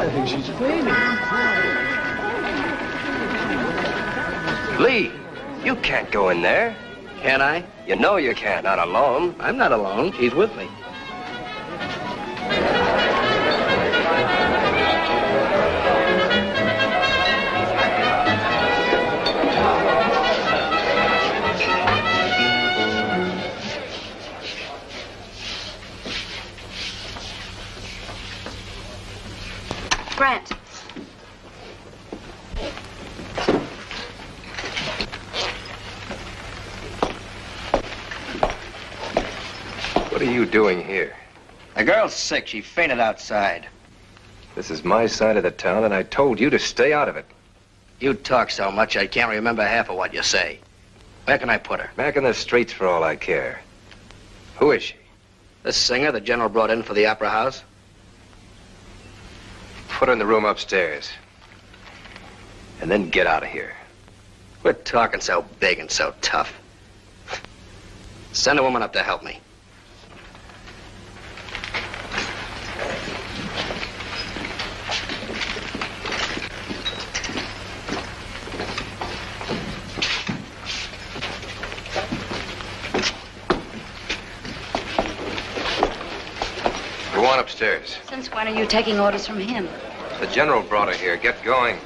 I think she's fainting. Lee, you can't go in there. Can I? You know you can't, not alone. I'm not alone. She's with me. Grant. What are you doing here? The girl's sick. She fainted outside. This is my side of the town, and I told you to stay out of it. You talk so much I can't remember half of what you say. Where can I put her? Back in the streets for all I care. Who is she? This singer the General brought in for the Opera House? Put her in the room upstairs. And then get out of here. Quit talking so big and so tough. Send a woman up to help me. Go on upstairs. Since when are you taking orders from him? The General brought her here. Get going.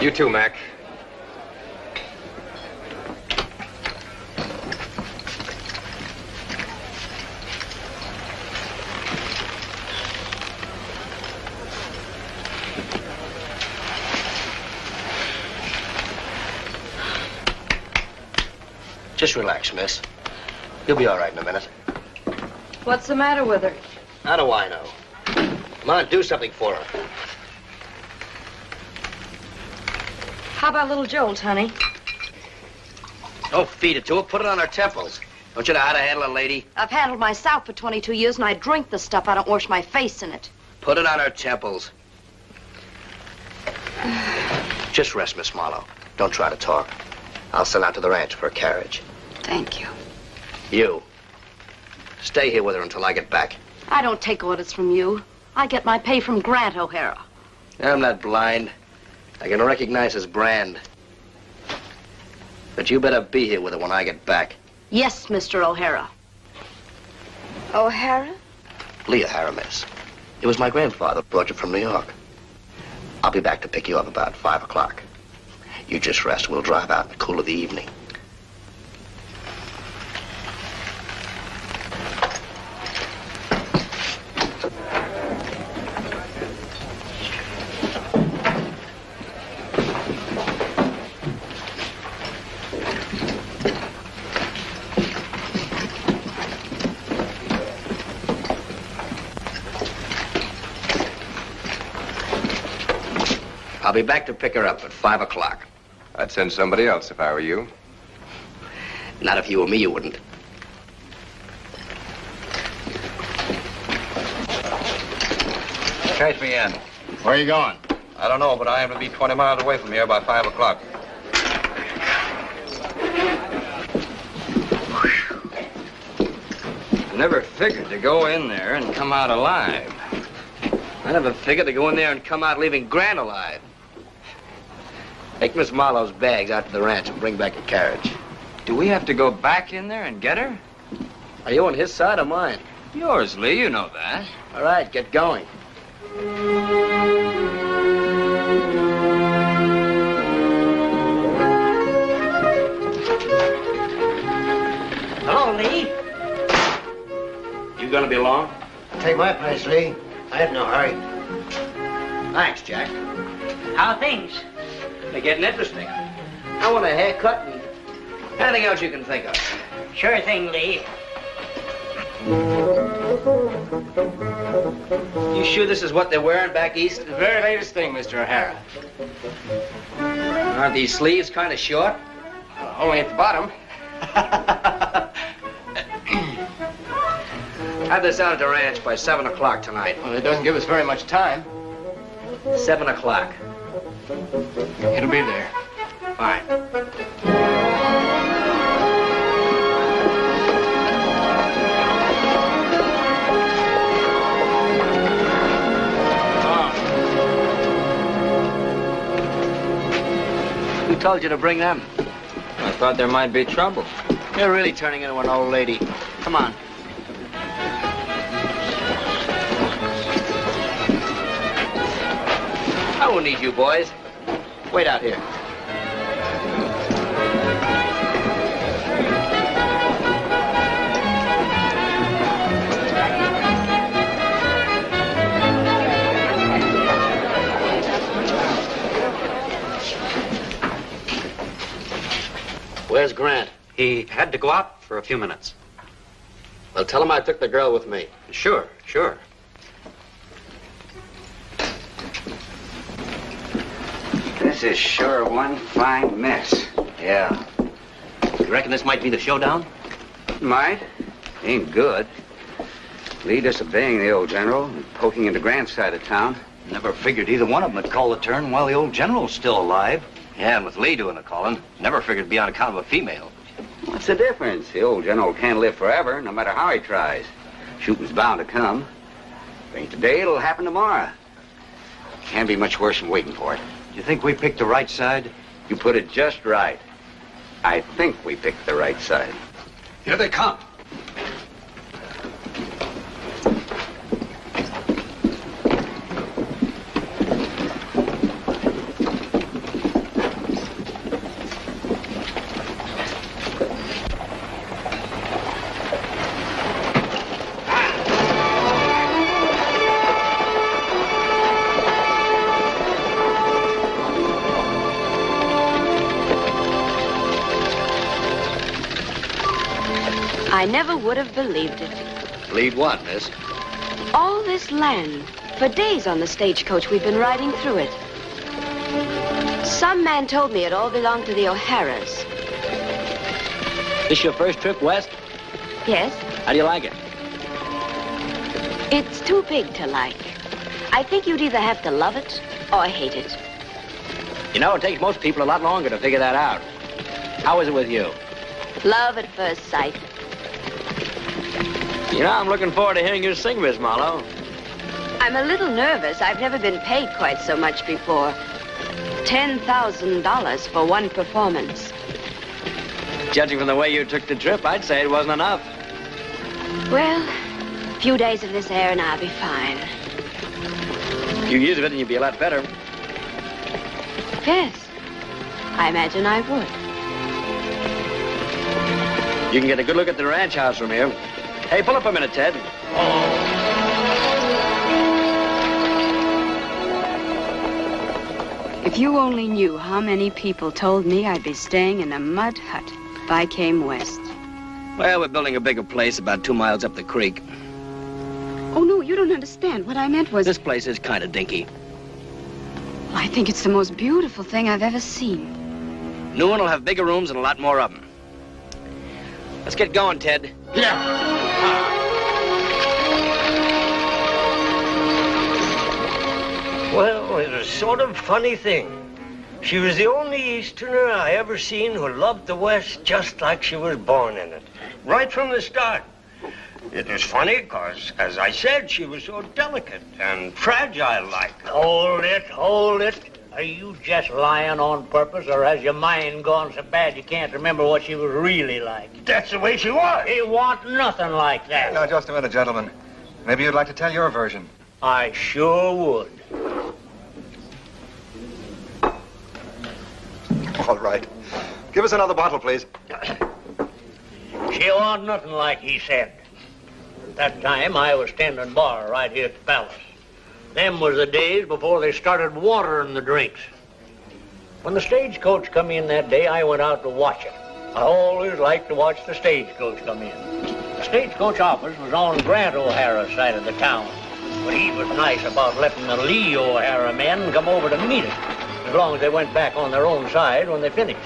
You too, Mac. Just relax, miss. You'll be all right in a minute. What's the matter with her? How do I know? Come on, do something for her. How about little Jolt, honey? Don't feed it to her. Put it on her temples. Don't you know how to handle a lady? I've handled myself for 22 years, and I drink the stuff. I don't wash my face in it. Put it on her temples. Just rest, Miss Marlowe. Don't try to talk. I'll send out to the ranch for a carriage. Thank you. You. Stay here with her until I get back. I don't take orders from you. I get my pay from Grant O'Hara. I'm not blind. I can recognize his brand. But you better be here with her when I get back. Yes, Mr. O'Hara. O'Hara? Lee O'Hara, miss. It was my grandfather brought you from New York. I'll be back to pick you up about 5 o'clock. You just rest. We'll drive out in the cool of the evening. I'll be back to pick her up at 5 o'clock. I'd send somebody else if I were you. Not if you were me, you wouldn't. Catch me in. Where are you going? I don't know, but I am to be 20 miles away from here by 5 o'clock. I never figured to go in there and come out alive. I never figured to go in there and come out leaving Grant alive. Take Miss Marlowe's bags out to the ranch and bring back a carriage. Do we have to go back in there and get her? Are you on his side or mine? Yours, Lee, you know that. All right, get going. Hello, Lee. You gonna be long? Take my place, Lee. I have no hurry. Thanks, Jack. How are things? They're getting interesting. I want a haircut and anything else you can think of. Sure thing, Lee. You sure this is what they're wearing back east? The very latest thing, Mr. O'Hara. Aren't these sleeves kind of short? Only at the bottom. Have this out at the ranch by 7 o'clock tonight. Well, it doesn't give us very much time. 7 o'clock. It'll be there. Fine. Who told you to bring them? I thought there might be trouble. You're really turning into an old lady. Come on. I won't need you boys. Wait out here. Where's Grant? He had to go out for a few minutes. Well, tell him I took the girl with me. Sure. This is sure one fine mess. Yeah. You reckon this might be the showdown? Might. Ain't good. Lee disobeying the old general and poking into Grant's side of town. Never figured either one of them would call the turn while the old general's still alive. Yeah, and with Lee doing the calling, never figured it'd be on account of a female. What's the difference? The old general can't live forever, no matter how he tries. Shooting's bound to come. If it ain't today, it'll happen tomorrow. Can't be much worse than waiting for it. You think we picked the right side? You put it just right. I think we picked the right side. Here they come. I never would have believed it. Believe what, miss? All this land. For days on the stagecoach, we've been riding through it. Some man told me it all belonged to the O'Haras. This your first trip west? Yes, How do you like it? it's too big to like. I think you'd either have to love it or hate it. You know, it takes most people a lot longer to figure that out. How is it with you? Love at first sight. You know, I'm looking forward to hearing you sing, Miss Marlowe. I'm a little nervous. I've never been paid quite so much before. $10,000 for one performance. Judging from the way you took the trip, I'd say it wasn't enough. Well, a few days of this air and I'll be fine. A few years of it and you'd be a lot better. Yes, I imagine I would. You can get a good look at the ranch house from here. Hey, pull up a minute, Ted. If you only knew how many people told me I'd be staying in a mud hut if I came west. Well, we're building a bigger place about 2 miles up the creek. Oh, no, you don't understand. What I meant was... This place is kind of dinky. I think it's the most beautiful thing I've ever seen. New one will have bigger rooms and a lot more of them. Let's get going, Ted. Well, it was a sort of funny thing. She was the only Easterner I ever seen who loved the West just like she was born in it. Right from the start. It was funny because, as I said, she was so delicate and fragile-like. Hold it. Are you just lying on purpose, or has your mind gone so bad you can't remember what she was really like? That's the way she was. It want nothing like that. Now, just a minute, gentlemen. Maybe you'd like to tell your version. I sure would. All right. Give us another bottle, please. She want nothing like he said. At that time, I was tending bar right here at the palace. Them was the days before they started watering the drinks. When the stagecoach come in that day, I went out to watch it. I always liked to watch the stagecoach come in. The stagecoach office was on Grant O'Hara's side of the town, but he was nice about letting the Lee O'Hara men come over to meet us, as long as they went back on their own side when they finished.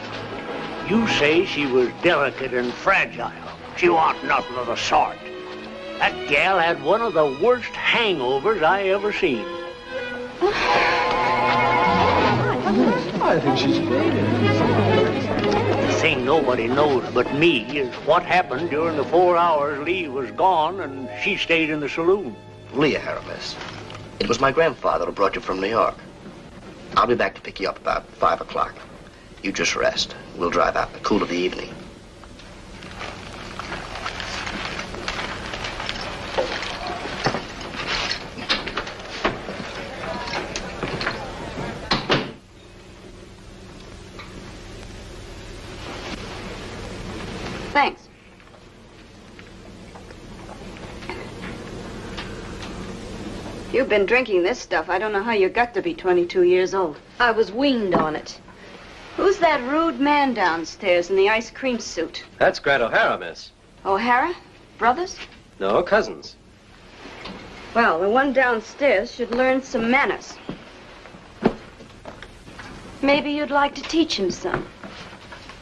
You say she was delicate and fragile. She wasn't nothing of the sort. That gal had one of the worst hangovers I ever seen. I think she's great. The thing nobody knows but me is what happened during the 4 hours Lee was gone and she stayed in the saloon. Lee O'Hara, miss. It was my grandfather who brought you from New York. I'll be back to pick you up about 5 o'clock. You just rest. We'll drive out in the cool of the evening. Thanks. You've been drinking this stuff. I don't know how you got to be 22 years old. I was weaned on it. Who's that rude man downstairs in the ice cream suit? That's Grant O'Hara, miss. O'Hara? Brothers? No, cousins. Well, the one downstairs should learn some manners. Maybe you'd like to teach him some.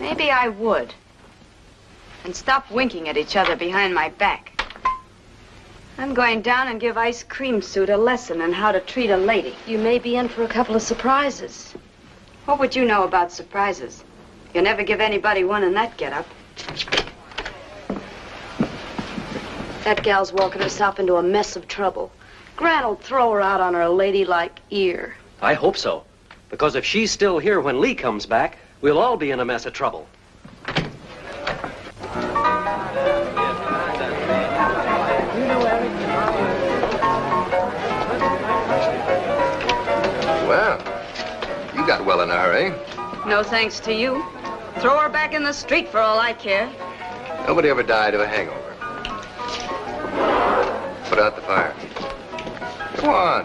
Maybe I would. And stop winking at each other behind my back. I'm going down and give Ice Cream Suit a lesson on how to treat a lady. You may be in for a couple of surprises. What would you know about surprises? You never give anybody one in that getup. That gal's walking herself into a mess of trouble. Grant'll throw her out on her ladylike ear. I hope so. Because if she's still here when Lee comes back, we'll all be in a mess of trouble. Well, you got well in a hurry. No thanks to you. Throw her back in the street for all I care. Nobody ever died of a hangover. Put out the fire. Come on.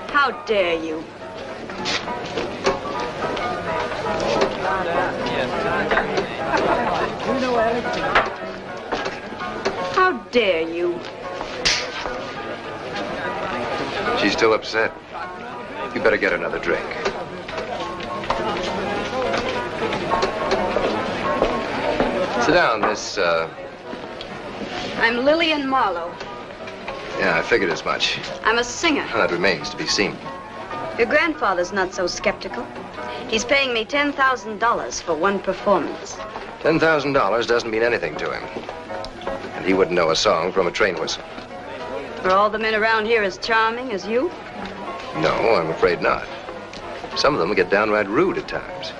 How dare you? How dare you? She's still upset. You better get another drink. Sit down, Miss, I'm Lillian Marlowe. Yeah, I figured as much. I'm a singer. Well, that remains to be seen. Your grandfather's not so skeptical. He's paying me $10,000 for one performance. $10,000 doesn't mean anything to him. And he wouldn't know a song from a train whistle. Are all the men around here as charming as you? No, I'm afraid not. Some of them get downright rude at times.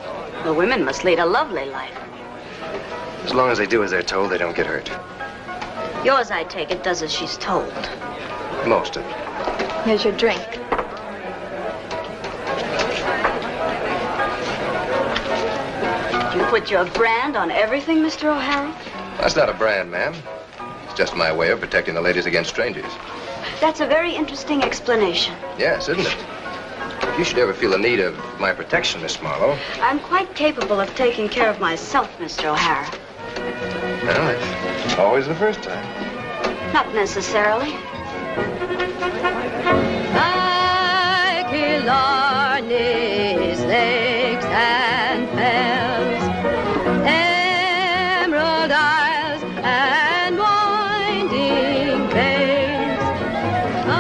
The women must lead a lovely life. As long as they do as they're told, they don't get hurt. Yours, I take it, does as she's told. Most of them. Here's your drink. You put your brand on everything, Mr. O'Hara? That's not a brand, ma'am. It's just my way of protecting the ladies against strangers. That's a very interesting explanation. Yes, isn't it? If you should ever feel the need of my protection, Miss Marlowe. I'm quite capable of taking care of myself, Mr. O'Hara. Well, it's always the first time. Not necessarily. Like Killarney's lakes and fells, emerald isles and winding glades,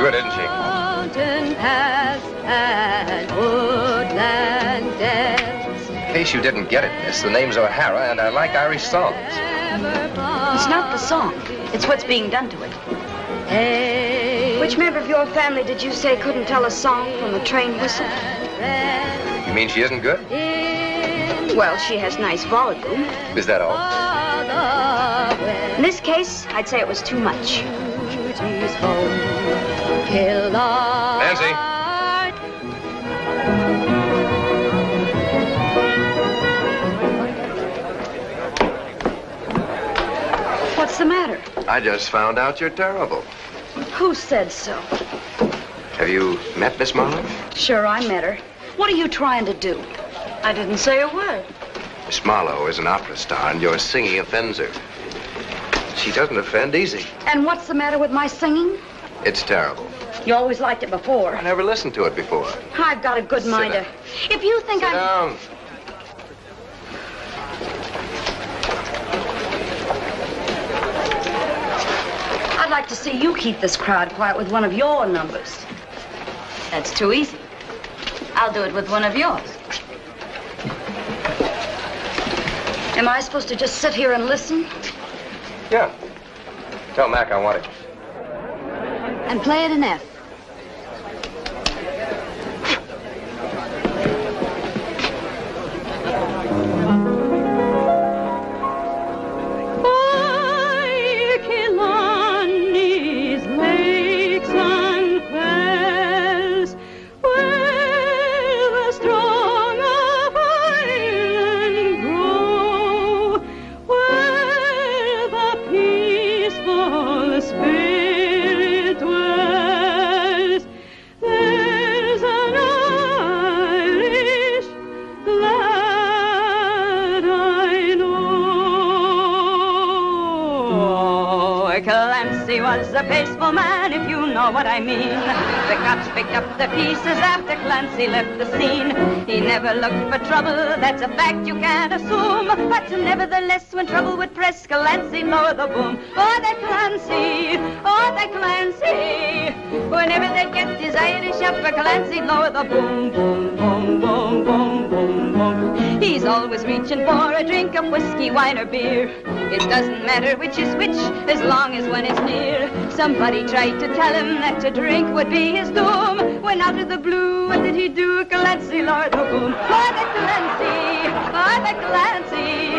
Good, isn't she? mountain paths and woodland dells. In case you didn't get it, miss, the name's O'Hara, and I like Irish songs. It's not the song. It's what's being done to it. Which member of your family did you say couldn't tell a song from a train whistle? You mean she isn't good? Well, she has nice volume. Is that all? In this case, I'd say it was too much. Nancy. What's the matter? I just found out you're terrible. Who said so? Have you met Miss Marlowe? Sure, I met her. What are you trying to do? I didn't say a word. Miss Marlowe is an opera star, and your singing offends her. She doesn't offend easy. And what's the matter with my singing? It's terrible. You always liked it before. I never listened to it before. I've got a good Sit mind down. to... If you think Sit I'm... down. I'd like to see you keep this crowd quiet with one of your numbers. That's too easy. I'll do it with one of yours. Am I supposed to just sit here and listen? Yeah. Tell Mac I want it. And play it in F. Clancy was a peaceful man, if you know what I mean. The cops picked up the pieces after Clancy left the scene. He never looked for trouble, that's a fact you can't assume. But nevertheless, when trouble would press, Clancy lower the boom. Oh, that Clancy, oh, that Clancy. Whenever they'd get his Irish up, Clancy lower the boom, boom, boom, boom, boom, boom, boom. He's always reaching for a drink of whiskey, wine, or beer. It doesn't matter which is which, as long as one is near. Somebody tried to tell him that to drink would be his doom. When out of the blue, what did he do? Clancy lowered the boom. Oh, that Clancy, oh, that Clancy.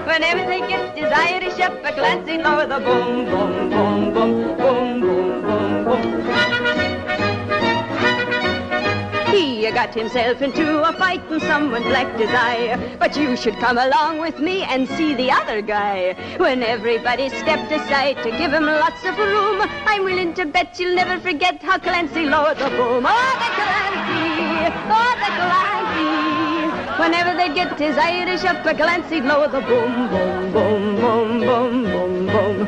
Whenever they get his Irish up, Clancy lower the boom, boom, boom, boom, boom, boom, boom, boom. He got himself into a fight and someone blacked his eye. But you should come along with me and see the other guy. When everybody stepped aside to give him lots of room, I'm willing to bet you'll never forget how Clancy lowered the boom. Oh, the Clancy, oh, the Clancy. Whenever they get his Irish up, Clancy lower the boom, boom, boom, boom, boom, boom, boom.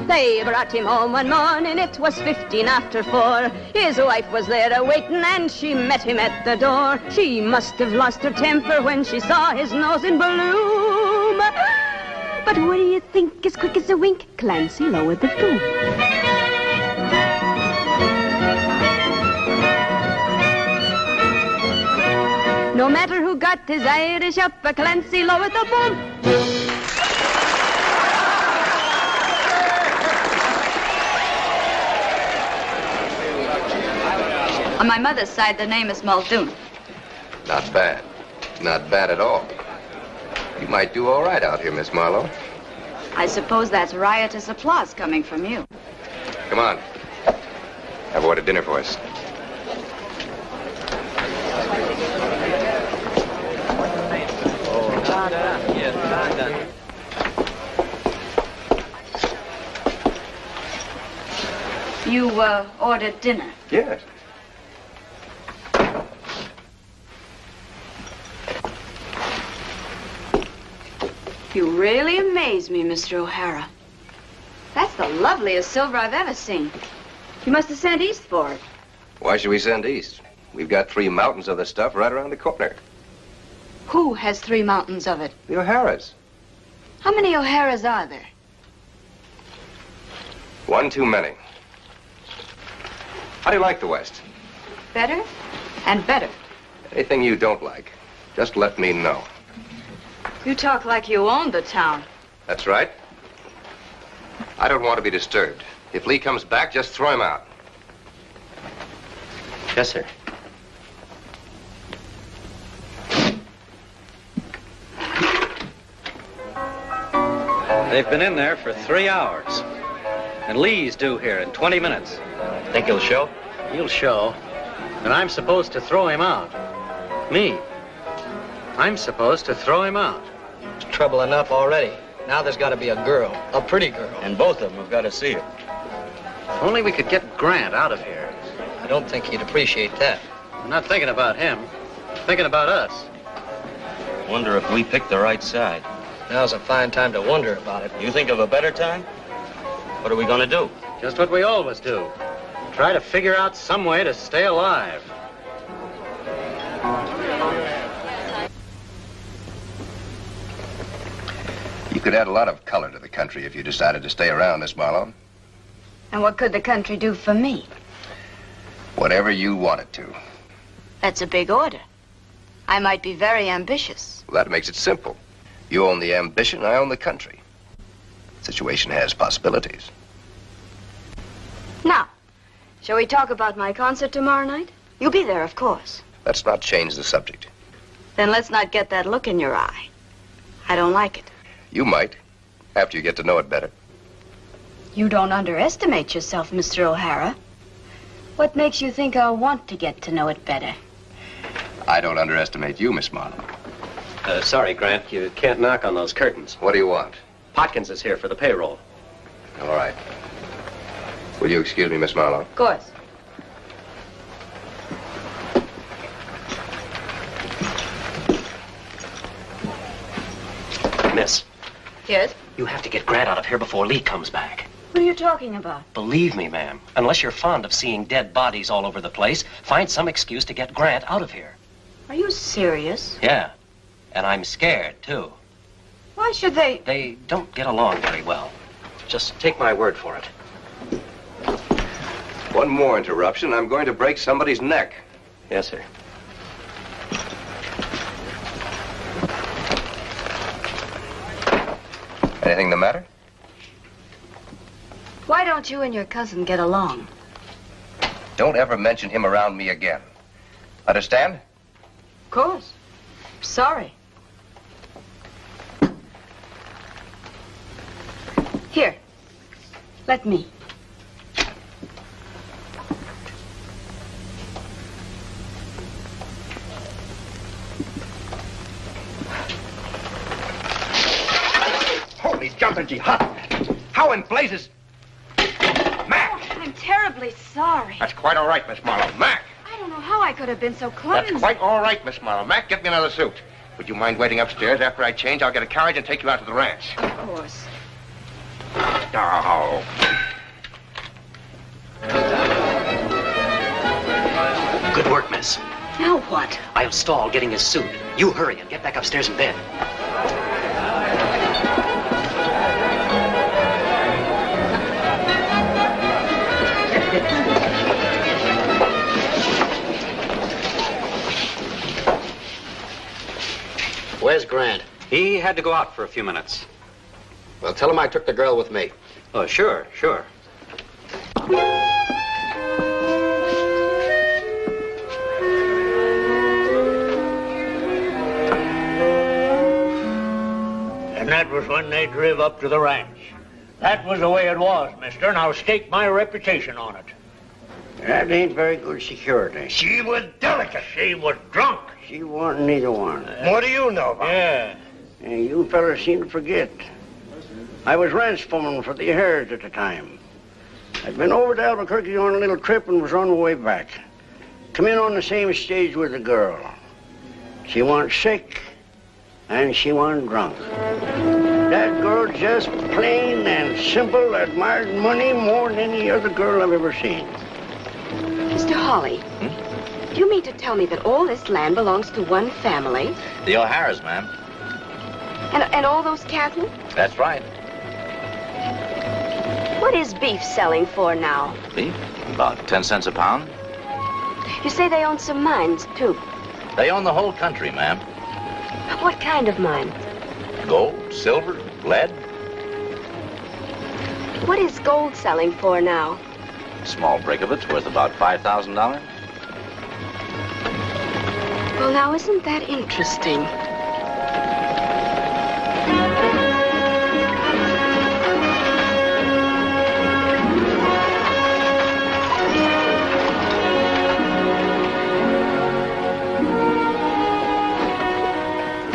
They brought him home one morning, it was 15 after 4. His wife was there a-waiting and she met him at the door. She must have lost her temper when she saw his nose in bloom. But what do you think, as quick as a wink, Clancy lowered the boom. No matter who got his Irish up, Clancy lowered the boom. On my mother's side, the name is Muldoon. Not bad. Not bad at all. You might do all right out here, Miss Marlowe. I suppose that's riotous applause coming from you. Come on. I've ordered dinner for us. You, ordered dinner? Yes. You really amaze me, Mr. O'Hara. That's the loveliest silver I've ever seen. You must have sent east for it. Why should we send east? We've got 3 mountains of the stuff right around the corner. Who has 3 mountains of it? The O'Haras. How many O'Haras are there? 1 too many. How do you like the West? Better and better. Anything you don't like, just let me know. You talk like you owned the town. That's right. I don't want to be disturbed. If Lee comes back, just throw him out. Yes, sir. They've been in there for 3 hours. And Lee's due here in 20 minutes. Think he'll show? He'll show. And I'm supposed to throw him out. Me. I'm supposed to throw him out. It's trouble enough already. Now there's got to be a girl, a pretty girl. And both of them have got to see her. If only we could get Grant out of here. I don't think he'd appreciate that. I'm not thinking about him. I'm thinking about us. Wonder if we picked the right side. Now's a fine time to wonder about it. You think of a better time? What are we going to do? Just what we always do. Try to figure out some way to stay alive. You could add a lot of color to the country if you decided to stay around, Miss Marlowe. And what could the country do for me? Whatever you wanted to. That's a big order. I might be very ambitious. Well, that makes it simple. You own the ambition, I own the country. The situation has possibilities. Now, shall we talk about my concert tomorrow night? You'll be there, of course. Let's not change the subject. Then let's not get that look in your eye. I don't like it. You might, after you get to know it better. You don't underestimate yourself, Mr. O'Hara. What makes you think I'll want to get to know it better? I don't underestimate you, Miss Marlowe. Sorry, Grant. You can't knock on those curtains. What do you want? Potkins is here for the payroll. All right. Will you excuse me, Miss Marlowe? Of course. Miss, Yes? You have to get Grant out of here before Lee comes back. What are you talking about? Believe me, ma'am, unless you're fond of seeing dead bodies all over the place, find some excuse to get Grant out of here. Are you serious? Yeah, and I'm scared, too. Why should they? They don't get along very well. Just take my word for it. One more interruption, I'm going to break somebody's neck. Yes, sir. Anything the matter? Why don't you and your cousin get along? Don't ever mention him around me again. Understand? Of course. Sorry. Here, let me. Holy jumping jihad! How in blazes... Mac! I'm terribly sorry. That's quite all right, Miss Marlowe. Mac! I don't know how I could have been so clumsy. That's quite all right, Miss Marlowe. Mac, get me another suit. Would you mind waiting upstairs? After I change, I'll get a carriage and take you out to the ranch. Of course. Oh. Good work, miss. Now what? I'll stall getting his suit. You hurry and get back upstairs in bed. Where's Grant? He had to go out for a few minutes. Well, tell him I took the girl with me. Oh, sure. And that was when they drove up to the ranch. That was the way it was, mister, and I'll stake my reputation on it. That ain't very good security. She was delicate. She was drunk. She wasn't neither one. What do you know about Yeah. it? You fellas seem to forget. I was ranch foreman for the Hares at the time. I'd been over to Albuquerque on a little trip and was on the way back. Come in on the same stage with the girl. She wasn't sick, and she wasn't drunk. That girl just plain and simple admired money more than any other girl I've ever seen. Mr. Hawley, do you mean to tell me that all this land belongs to one family? The O'Haras, ma'am. And all those cattle? That's right. What is beef selling for now? Beef? About 10 cents a pound. You say they own some mines, too. They own the whole country, ma'am. What kind of mines? Gold, silver, lead. What is gold selling for now? A small brick of it's worth about $5,000. Well, now, isn't that interesting?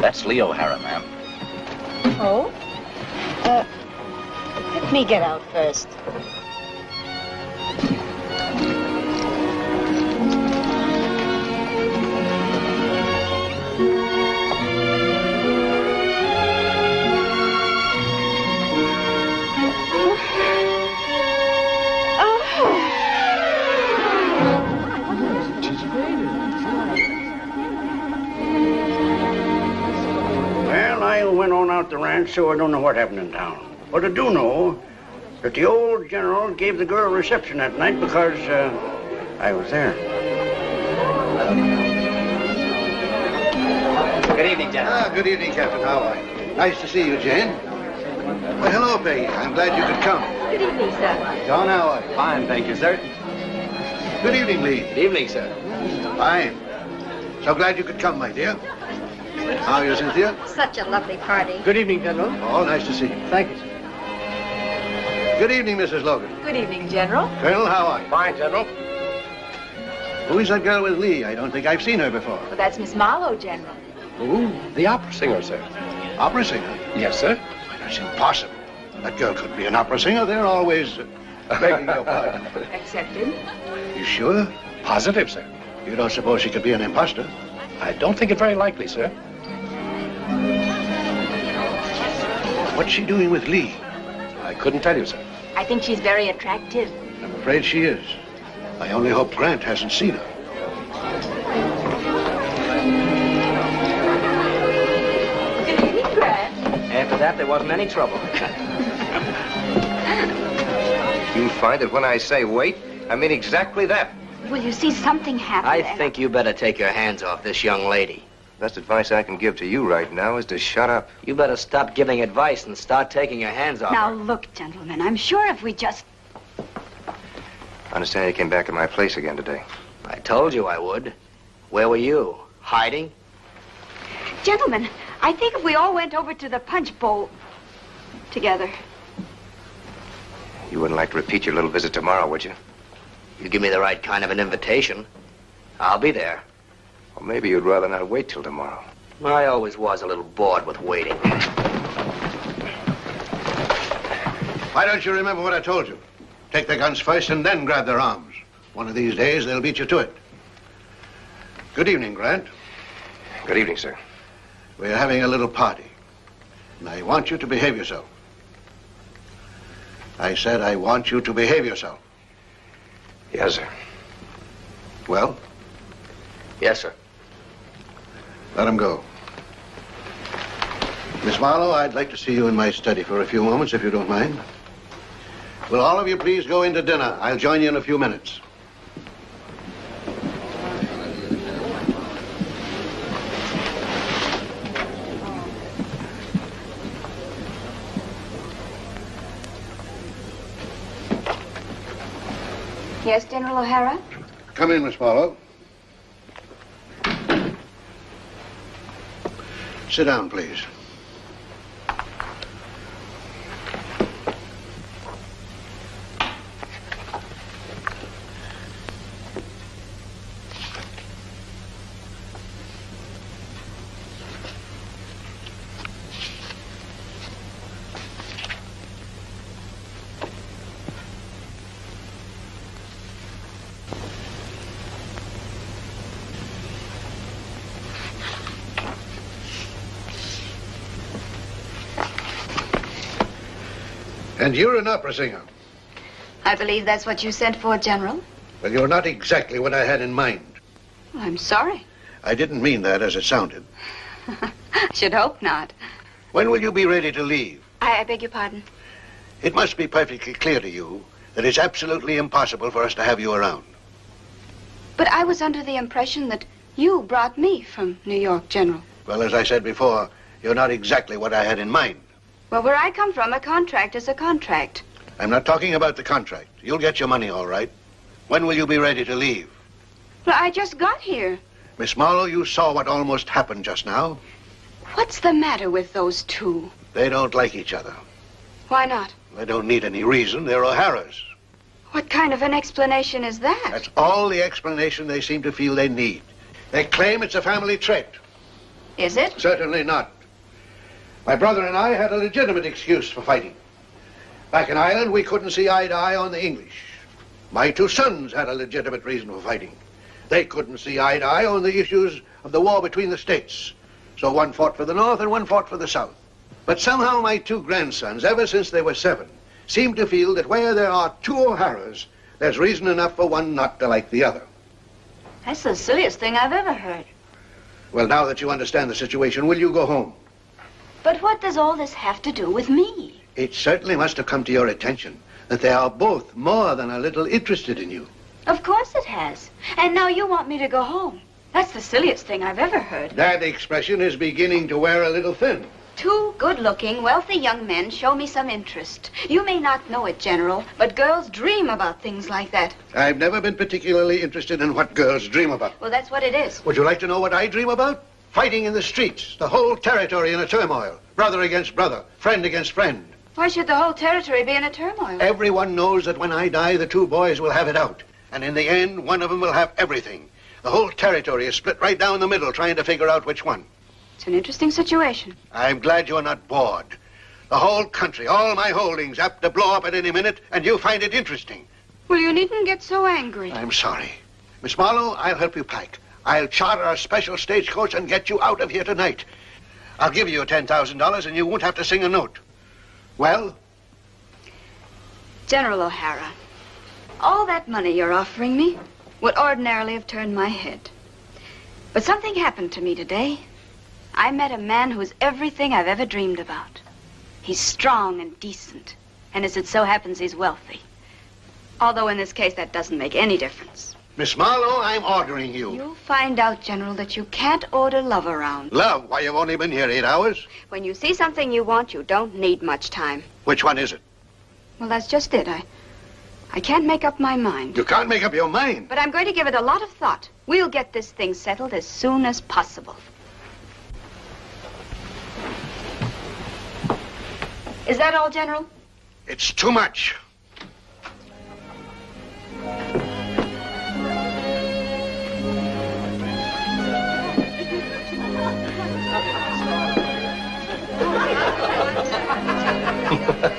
That's Lee O'Hara, ma'am. Oh? Let me get out first. I went on out the ranch, so I don't know what happened in town. But I do know that the old general gave the girl a reception that night because I was there. Good evening, General. Good evening, Captain. How are you? Nice to see you, Jane. Well, hello, Peggy. I'm glad you could come. Good evening, sir. John, how are you? Fine, thank you, sir. Good evening, Lee. Good evening, sir. Fine. So glad you could come, my dear. How are you, Cynthia? Such a lovely party. Good evening, General. Oh, nice to see you. Thank you, sir. Good evening, Mrs. Logan. Good evening, General. Colonel, how are you? Fine, General. Who is that girl with Lee? I don't think I've seen her before. Well, that's Miss Marlowe, General. Who? The opera singer, sir. Opera singer? Yes, sir. Why, that's impossible. That girl couldn't be an opera singer. They're always begging your pardon. Accepted. You sure? Positive, sir. You don't suppose she could be an imposter? I don't think it very likely, sir. What's she doing with Lee? I couldn't tell you, sir. I think she's very attractive. I'm afraid she is. I only hope Grant hasn't seen her. Good evening, Grant. After that, there wasn't any trouble. You'll find that when I say wait, I mean exactly that. Well, you see, something happened. I think you better take your hands off this young lady. Best advice I can give to you right now is to shut up. You better stop giving advice and start taking your hands off Now, her. look, gentlemen, I'm sure if we just... I understand you came back to my place again today. I told you I would. Where were you? Hiding? Gentlemen, I think if we all went over to the punch bowl together. You wouldn't like to repeat your little visit tomorrow, would you? You give me the right kind of an invitation, I'll be there. Or maybe you'd rather not wait till tomorrow. I always was a little bored with waiting. Why don't you remember what I told you? Take the guns first and then grab their arms. One of these days, they'll beat you to it. Good evening, Grant. Good evening, sir. We're having a little party, and I want you to behave yourself. I said I want you to behave yourself. Yes, sir. Well? Yes, sir. Let him go. Miss Marlowe, I'd like to see you in my study for a few moments, if you don't mind. Will all of you please go into dinner? I'll join you in a few minutes. Yes, General O'Hara? Come in, Miss Marlowe. Sit down, please. And you're an opera singer. I believe that's what you sent for, General. Well, you're not exactly what I had in mind. Well, I'm sorry. I didn't mean that as it sounded. Should hope not. When will you be ready to leave? I beg your pardon. It must be perfectly clear to you that it's absolutely impossible for us to have you around. But I was under the impression that you brought me from New York, General. Well, as I said before, you're not exactly what I had in mind. Well, where I come from, a contract is a contract. I'm not talking about the contract. You'll get your money all right. When will you be ready to leave? Well, I just got here. Miss Marlowe, you saw what almost happened just now. What's the matter with those two? They don't like each other. Why not? They don't need any reason. They're O'Haras. What kind of an explanation is that? That's all the explanation they seem to feel they need. They claim it's a family trait. Is it? Certainly not. My brother and I had a legitimate excuse for fighting. Back in Ireland, we couldn't see eye to eye on the English. My two sons had a legitimate reason for fighting. They couldn't see eye to eye on the issues of the war between the states. So one fought for the North and one fought for the South. But somehow my two grandsons, ever since they were 7, seem to feel that where there are two O'Haras, there's reason enough for one not to like the other. That's the silliest thing I've ever heard. Well, now that you understand the situation, will you go home? But what does all this have to do with me? It certainly must have come to your attention that they are both more than a little interested in you. Of course it has. And now you want me to go home. That's the silliest thing I've ever heard. That expression is beginning to wear a little thin. Two good-looking, wealthy young men show me some interest. You may not know it, General, but girls dream about things like that. I've never been particularly interested in what girls dream about. Well, that's what it is. Would you like to know what I dream about? Fighting in the streets, the whole territory in a turmoil. Brother against brother, friend against friend. Why should the whole territory be in a turmoil? Everyone knows that when I die, the two boys will have it out. And in the end, one of them will have everything. The whole territory is split right down the middle, trying to figure out which one. It's an interesting situation. I'm glad you're not bored. The whole country, all my holdings, apt to blow up at any minute, and you find it interesting. Well, you needn't get so angry. I'm sorry. Miss Marlowe, I'll help you pack. I'll charter a special stagecoach and get you out of here tonight. I'll give you $10,000 and you won't have to sing a note. Well? General O'Hara, all that money you're offering me would ordinarily have turned my head. But something happened to me today. I met a man who's everything I've ever dreamed about. He's strong and decent, and as it so happens, he's wealthy. Although in this case, that doesn't make any difference. Miss Marlowe, I'm ordering you. You'll find out, General, that you can't order love around. Love? Why, you've only been here 8 hours? When you see something you want, you don't need much time. Which one is it? Well, that's just it. I can't make up my mind. You can't make up your mind? But I'm going to give it a lot of thought. We'll get this thing settled as soon as possible. Is that all, General? It's too much.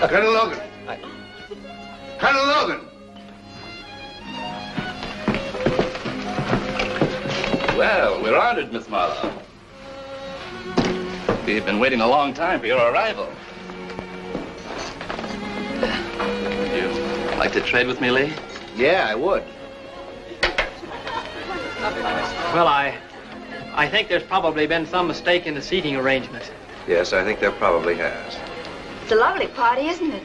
Colonel Logan. Colonel Logan. Well, we're honored, Miss Marlowe. We've been waiting a long time for your arrival. Would you like to trade with me, Lee? Yeah, I would. Well, I think there's probably been some mistake in the seating arrangement. Yes, I think there probably has. It's a lovely party, isn't it?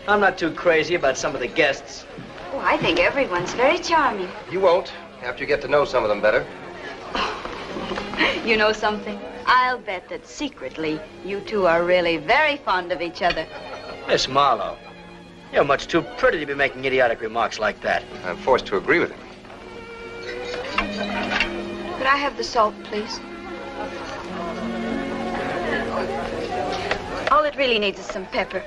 I'm not too crazy about some of the guests. Oh, I think everyone's very charming. You won't, after you get to know some of them better. You know something? I'll bet that secretly you two are really very fond of each other. Miss Marlowe, you're much too pretty to be making idiotic remarks like that. I'm forced to agree with him. Could I have the salt, please? All it really needs is some pepper.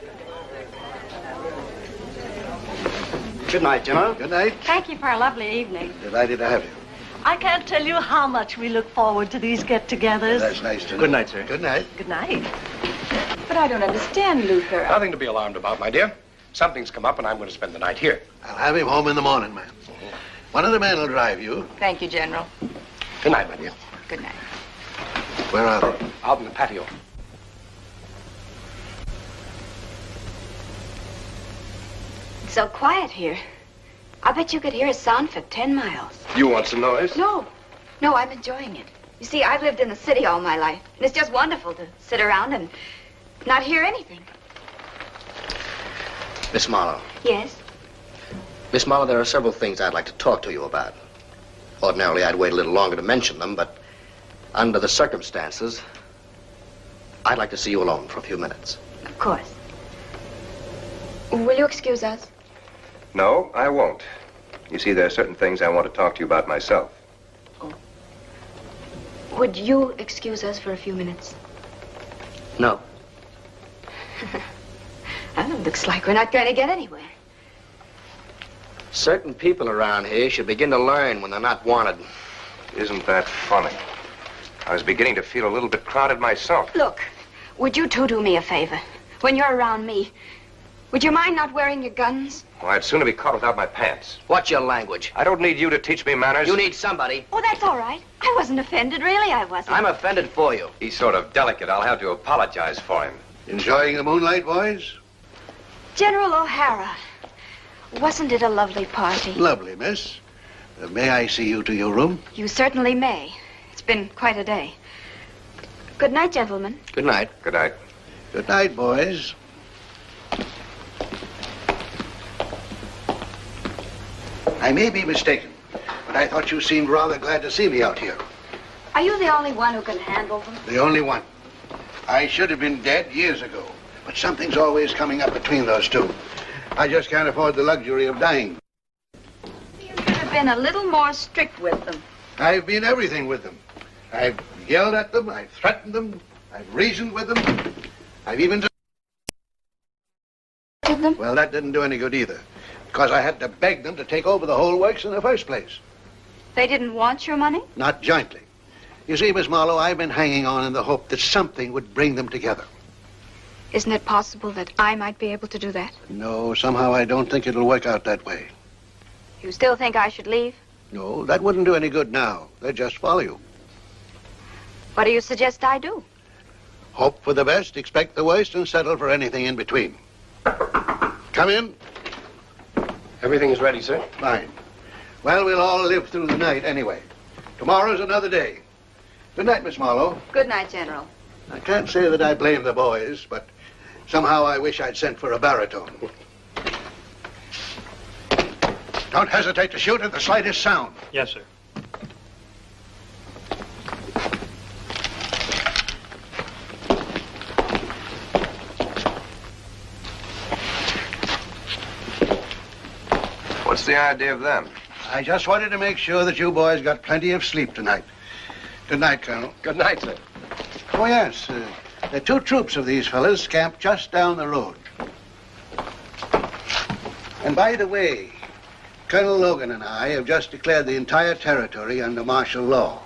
Good night, General. Good night. Thank you for a lovely evening. Delighted to have you. I can't tell you how much we look forward to these get-togethers. That's nice to know. Good night, sir. Good night. Good night. But I don't understand, Luther. Nothing to be alarmed about, my dear. Something's come up, and I'm going to spend the night here. I'll have him home in the morning, ma'am. One of the men will drive you. Thank you, General. Good night, my dear. Good night. Where are they? Out in the patio. It's so quiet here. I bet you could hear a sound for 10 miles. You want some noise? No, I'm enjoying it. You see, I've lived in the city all my life, and it's just wonderful to sit around and not hear anything. Miss Marlowe. Yes? Miss Marlowe, there are several things I'd like to talk to you about. Ordinarily, I'd wait a little longer to mention them, but under the circumstances, I'd like to see you alone for a few minutes. Of course. Will you excuse us? No, I won't. You see, there are certain things I want to talk to you about myself. Would you excuse us for a few minutes? No. Looks like we're not going to get anywhere. Certain people around here should begin to learn when they're not wanted. Isn't that funny? I was beginning to feel a little bit crowded myself. Look, would you two do me a favor? When you're around me, would you mind not wearing your guns? Well, I'd sooner be caught without my pants. What's your language? I don't need you to teach me manners. You need somebody. Oh, that's all right. I wasn't offended, really, I wasn't. I'm offended for you. He's sort of delicate. I'll have to apologize for him. Enjoying the moonlight, boys? General O'Hara, wasn't it a lovely party? Lovely, miss. May I see you to your room? You certainly may. It's been quite a day. Good night, gentlemen. Good night. Good night. Good night, boys. I may be mistaken, but I thought you seemed rather glad to see me out here. Are you the only one who can handle them? The only one. I should have been dead years ago, but something's always coming up between those two. I just can't afford the luxury of dying. You should have been a little more strict with them. I've been everything with them. I've yelled at them, I've threatened them, I've reasoned with them, I've even... them? Well, that didn't do any good either, because I had to beg them to take over the whole works in the first place. They didn't want your money? Not jointly. You see, Miss Marlowe, I've been hanging on in the hope that something would bring them together. Isn't it possible that I might be able to do that? No, somehow I don't think it'll work out that way. You still think I should leave? No, that wouldn't do any good now. They'd just follow you. What do you suggest I do? Hope for the best, expect the worst, and settle for anything in between. Come in. Everything is ready, sir. Fine. Well, we'll all live through the night anyway. Tomorrow's another day. Good night, Miss Marlowe. Good night, General. I can't say that I blame the boys, but somehow I wish I'd sent for a baritone. Don't hesitate to shoot at the slightest sound. Yes, sir. What's the idea of them? I just wanted to make sure that you boys got plenty of sleep tonight. Good night, Colonel. Good night, sir. Oh, yes. There are 2 troops of these fellas camped just down the road. And by the way, Colonel Logan and I have just declared the entire territory under martial law.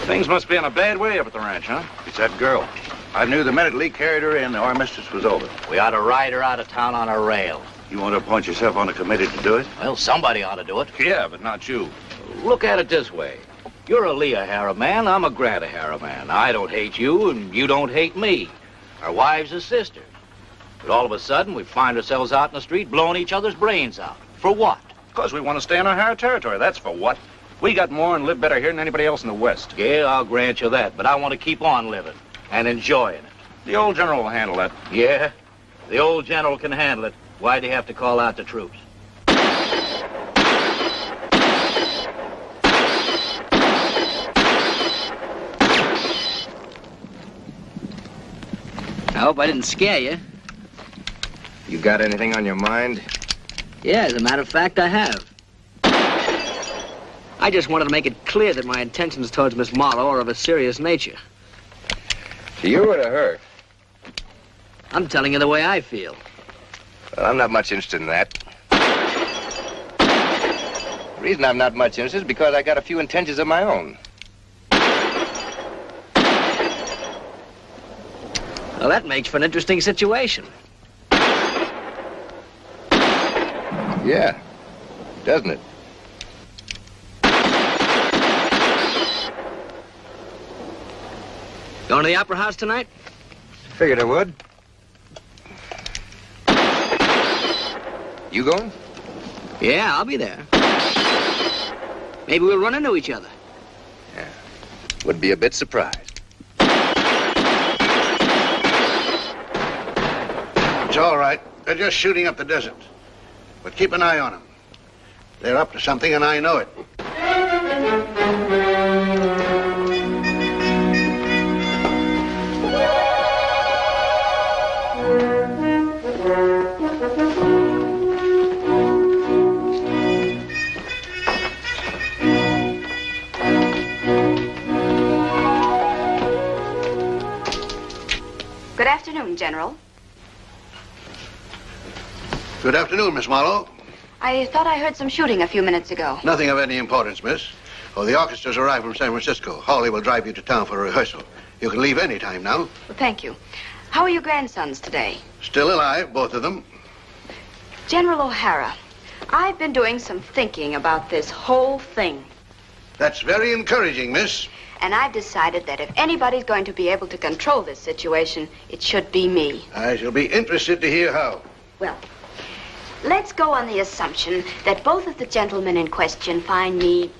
Things must be in a bad way up at the ranch, huh? It's that girl. I knew the minute Lee carried her in, our mistress was over. We ought to ride her out of town on a rail. You want to appoint yourself on a committee to do it? Well, somebody ought to do it. Yeah, but not you. Look at it this way. You're a Lee O'Hara man, I'm a Grant O'Hara man. I don't hate you, and you don't hate me. Our wives are sisters. But all of a sudden, we find ourselves out in the street blowing each other's brains out. For what? Because we want to stay in O'Hara territory, that's for what. We got more and live better here than anybody else in the West. Yeah, I'll grant you that, but I want to keep on living and enjoying it. The old general will handle that. Yeah, the old general can handle it. Why'd he have to call out the troops? I hope I didn't scare you. You got anything on your mind? Yeah, as a matter of fact, I have. I just wanted to make it clear that my intentions towards Miss Marlowe are of a serious nature. To you or to her? I'm telling you the way I feel. Well, I'm not much interested in that. The reason I'm not much interested is because I got a few intentions of my own. Well, that makes for an interesting situation. Yeah, doesn't it? Going to the Opera House tonight? Figured I would. You going? Yeah, I'll be there. Maybe we'll run into each other. Yeah. Would be a bit surprised. It's all right. They're just shooting up the desert. But keep an eye on them. They're up to something, and I know it. Good afternoon, General. Good afternoon, Miss Marlowe. I thought I heard some shooting a few minutes ago. Nothing of any importance, miss. Oh, the orchestra's arrived from San Francisco. Hawley will drive you to town for a rehearsal. You can leave any time now. Well, thank you. How are your grandsons today? Still alive, both of them. General O'Hara, I've been doing some thinking about this whole thing. That's very encouraging, miss. And I've decided that if anybody's going to be able to control this situation, it should be me. I shall be interested to hear how. Well, let's go on the assumption that both of the gentlemen in question find me,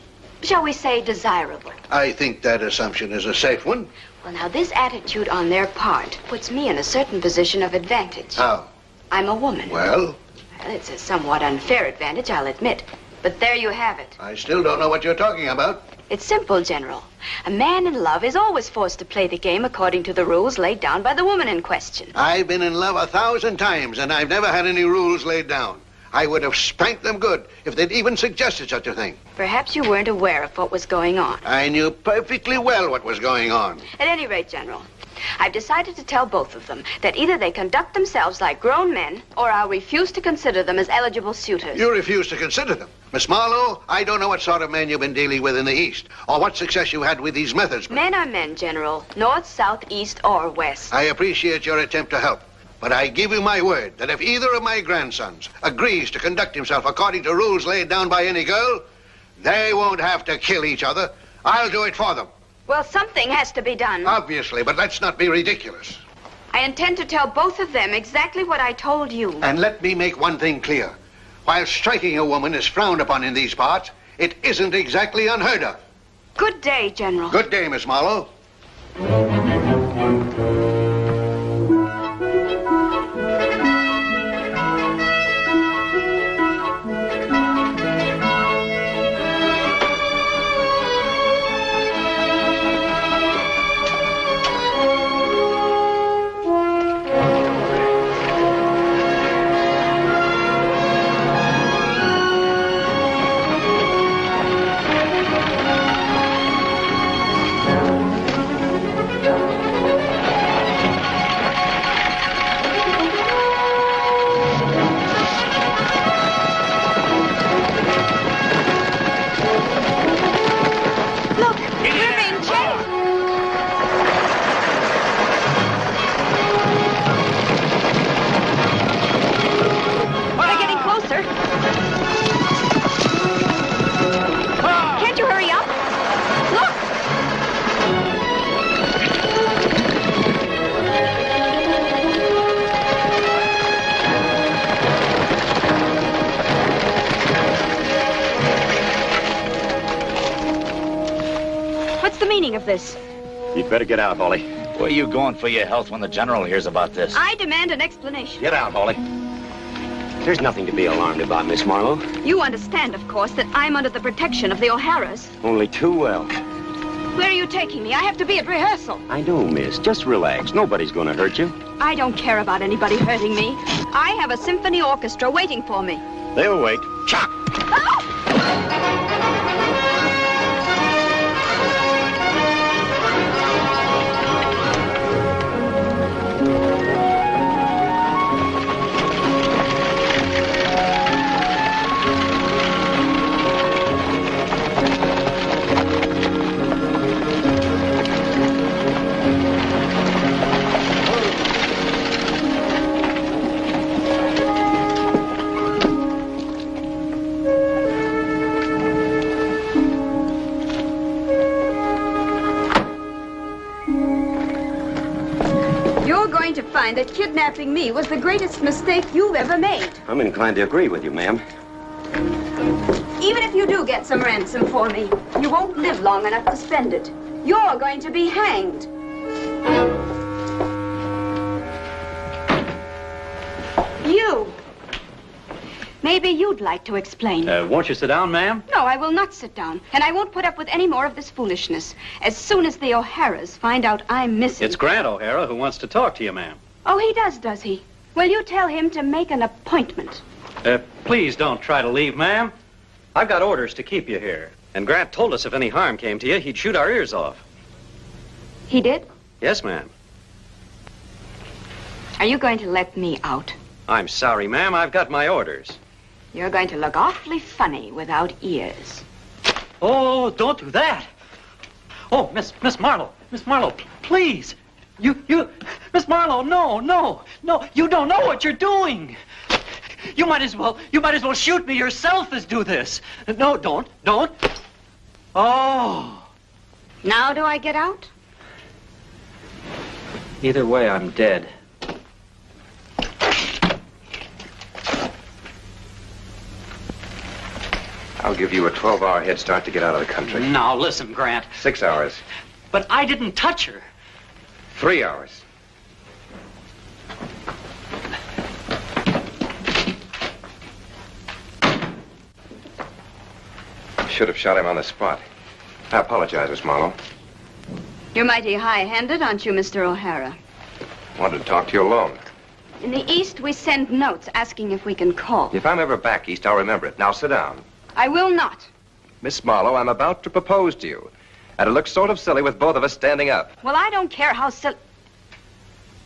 shall we say, desirable. I think that assumption is a safe one. Well, now, this attitude on their part puts me in a certain position of advantage. How? I'm a woman. Well? It's a somewhat unfair advantage, I'll admit. But there you have it. I still don't know what you're talking about. It's simple, General. A man in love is always forced to play the game according to the rules laid down by the woman in question. I've been in love 1,000 times, and I've never had any rules laid down. I would have spanked them good if they'd even suggested such a thing. Perhaps you weren't aware of what was going on. I knew perfectly well what was going on. At any rate, General, I've decided to tell both of them that either they conduct themselves like grown men, or I'll refuse to consider them as eligible suitors. You refuse to consider them. Miss Marlowe, I don't know what sort of men you've been dealing with in the East, or what success you had with these methods. Men are men, General. North, south, east, or west. I appreciate your attempt to help, but I give you my word that if either of my grandsons agrees to conduct himself according to rules laid down by any girl, they won't have to kill each other. I'll do it for them. Well, something has to be done. Obviously, but let's not be ridiculous. I intend to tell both of them exactly what I told you. And let me make one thing clear. While striking a woman is frowned upon in these parts, it isn't exactly unheard of. Good day, General. Good day, Miss Marlowe. Of this. You'd better get out, Holly. Where are you going for your health when the General hears about this? I demand an explanation. Get out, Holly. There's nothing to be alarmed about, Miss Marlowe. You understand, of course, that I'm under the protection of the O'Haras. Only too well. Where are you taking me? I have to be at rehearsal. I know, miss. Just relax. Nobody's going to hurt you. I don't care about anybody hurting me. I have a symphony orchestra waiting for me. They'll wait. Chop! Find that kidnapping me was the greatest mistake you've ever made. I'm inclined to agree with you, ma'am. Even if you do get some ransom for me, you won't live long enough to spend it. You're going to be hanged. You. Maybe you'd like to explain. Won't you sit down, ma'am? No, I will not sit down. And I won't put up with any more of this foolishness. As soon as the O'Haras find out I'm missing... It's Grant O'Hara who wants to talk to you, ma'am. Oh, he does he? Will you tell him to make an appointment? Please don't try to leave, ma'am. I've got orders to keep you here. And Grant told us if any harm came to you, he'd shoot our ears off. He did? Yes, ma'am. Are you going to let me out? I'm sorry, ma'am. I've got my orders. You're going to look awfully funny without ears. Oh, don't do that. Oh, Miss Marlowe. Miss Marlowe, please. Miss Marlowe, no. You don't know what you're doing. You might as well shoot me yourself as do this. No, don't. Oh. Now do I get out? Either way, I'm dead. I'll give you a 12-hour head start to get out of the country. Now, listen, Grant. 6 hours. But I didn't touch her. 3 hours. Should have shot him on the spot. I apologize, Miss Marlowe. You're mighty high-handed, aren't you, Mr. O'Hara? Wanted to talk to you alone. In the East, we send notes asking if we can call. If I'm ever back East, I'll remember it. Now, sit down. I will not. Miss Marlowe, I'm about to propose to you. And it looks sort of silly with both of us standing up. Well, I don't care how silly...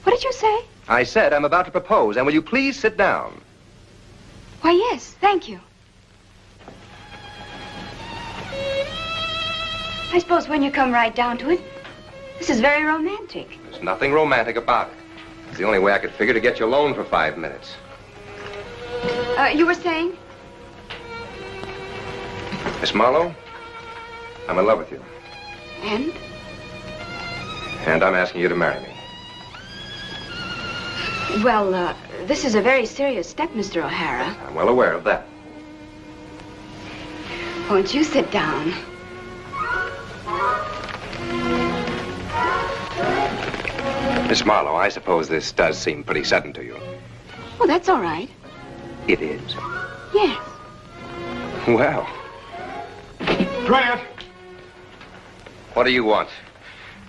What did you say? I said I'm about to propose, and will you please sit down? Why, yes, thank you. I suppose when you come right down to it, this is very romantic. There's nothing romantic about it. It's the only way I could figure to get you alone for 5 minutes. You were saying? Miss Marlowe, I'm in love with you. And? And I'm asking you to marry me. Well, this is a very serious step, Mr. O'Hara. I'm well aware of that. Won't you sit down? Miss Marlowe, I suppose this does seem pretty sudden to you. Oh, that's all right. It is? Yes. Well. Grant! What do you want?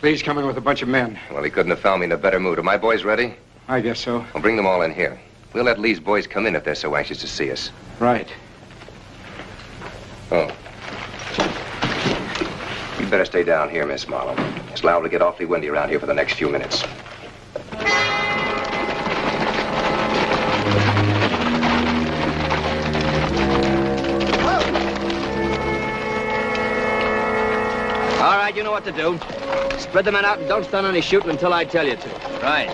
Lee's coming with a bunch of men. Well, he couldn't have found me in a better mood. Are my boys ready? I guess so. Well, bring them all in here. We'll let Lee's boys come in if they're so anxious to see us. Right. Oh. You'd better stay down here, Miss Marlowe. It's liable to get awfully windy around here for the next few minutes. All right, you know what to do. Spread the men out and don't start any shooting until I tell you to. Right.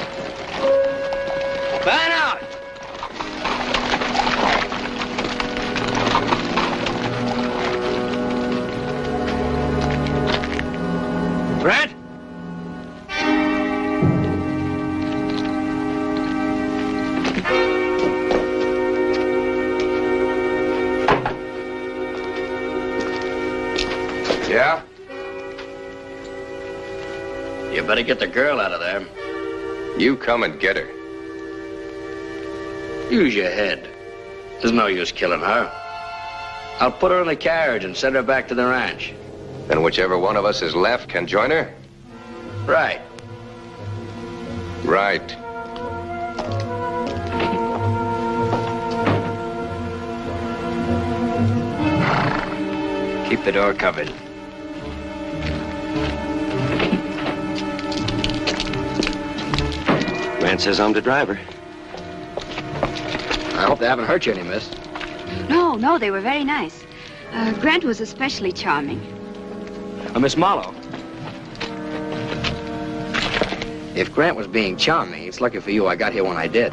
Fan out! Grant? Yeah? You better get the girl out of there. You come and get her. Use your head. There's no use killing her. I'll put her in a carriage and send her back to the ranch. Then whichever one of us is left can join her? Right. Right. Keep the door covered. Grant says I'm the driver. I hope they haven't hurt you any, miss. No, they were very nice. Grant was especially charming. Miss Marlowe. If Grant was being charming, it's lucky for you I got here when I did.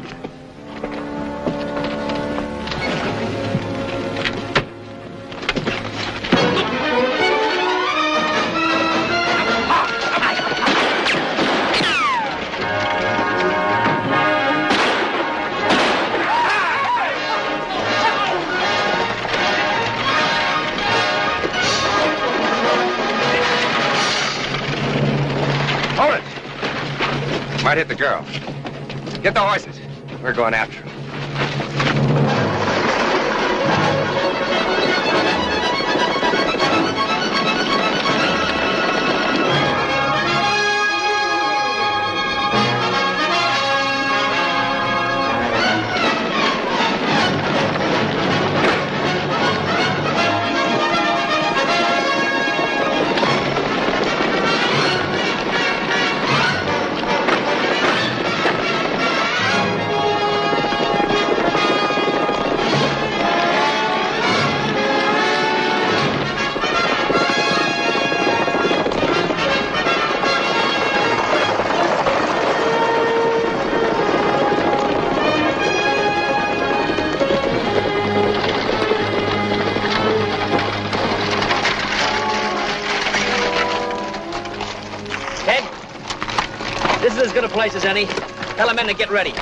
Might hit the girl. Get the horses. We're going after him. This is as good a place as any. Tell the men to get ready.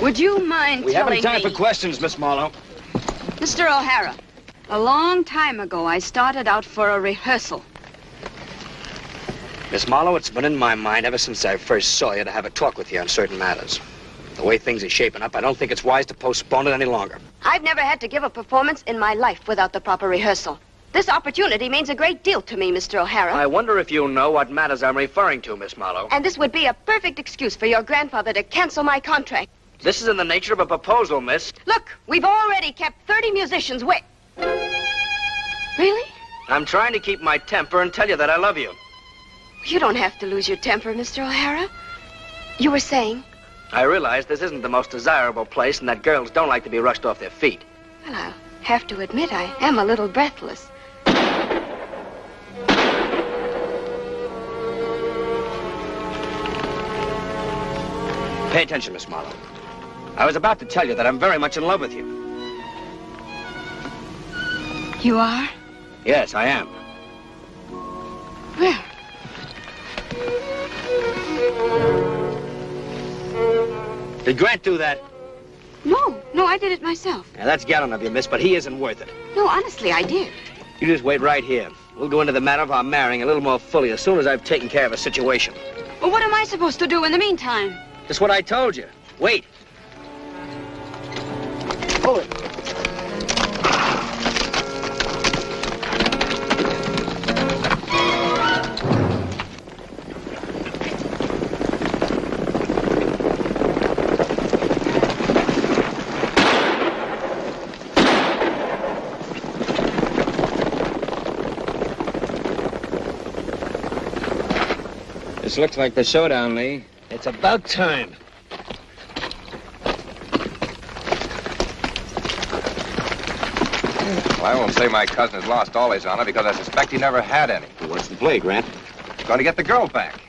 Would you mind We haven't telling time me, for questions, Miss Marlowe. Mr. O'Hara, a long time ago I started out for a rehearsal. Miss Marlowe, it's been in my mind ever since I first saw you to have a talk with you on certain matters. The way things are shaping up, I don't think it's wise to postpone it any longer. I've never had to give a performance in my life without the proper rehearsal. This opportunity means a great deal to me, Mr. O'Hara. I wonder if you know what matters I'm referring to, Miss Marlowe. And this would be a perfect excuse for your grandfather to cancel my contract. This is in the nature of a proposal, miss. Look, we've already kept 30 musicians wait. Really? I'm trying to keep my temper and tell you that I love you. You don't have to lose your temper, Mr. O'Hara. You were saying? I realize this isn't the most desirable place and that girls don't like to be rushed off their feet. Well, I'll have to admit I am a little breathless. Pay attention, Miss Marlowe. I was about to tell you that I'm very much in love with you. You are? Yes, I am. Well. Did Grant do that? No, I did it myself. Yeah, that's gallant of you, miss, but he isn't worth it. No, honestly, I did. You just wait right here. We'll go into the matter of our marrying a little more fully as soon as I've taken care of a situation. Well, what am I supposed to do in the meantime? Just what I told you. Wait. Pull it. This looks like the showdown, Lee. It's about time. Well, I won't say my cousin has lost all his honor because I suspect he never had any. What's the play, Grant? Going to get the girl back.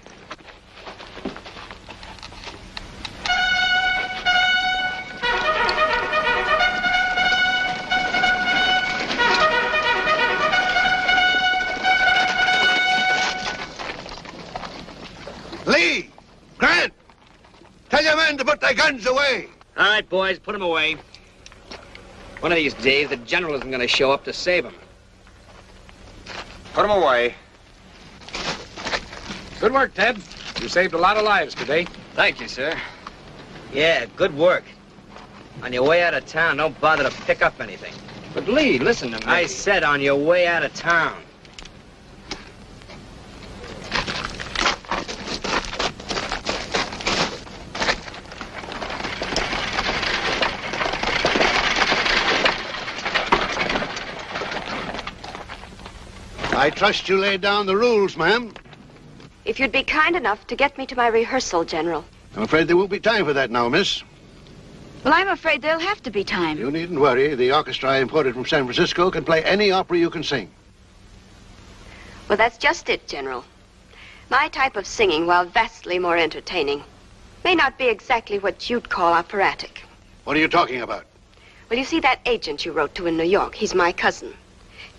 Lee! Grant! Tell your men to put their guns away. All right, boys, put them away. One of these days, the general isn't going to show up to save them. Put him away. Good work, Ted. You saved a lot of lives today. Thank you, sir. Yeah, good work. On your way out of town, don't bother to pick up anything. But Lee, listen to me. I said on your way out of town. I trust you laid down the rules, ma'am. If you'd be kind enough to get me to my rehearsal, General. I'm afraid there won't be time for that now, miss. Well, I'm afraid there'll have to be time. You needn't worry. The orchestra I imported from San Francisco can play any opera you can sing. Well, that's just it, General. My type of singing, while vastly more entertaining, may not be exactly what you'd call operatic. What are you talking about? Well, you see that agent you wrote to in New York? He's my cousin.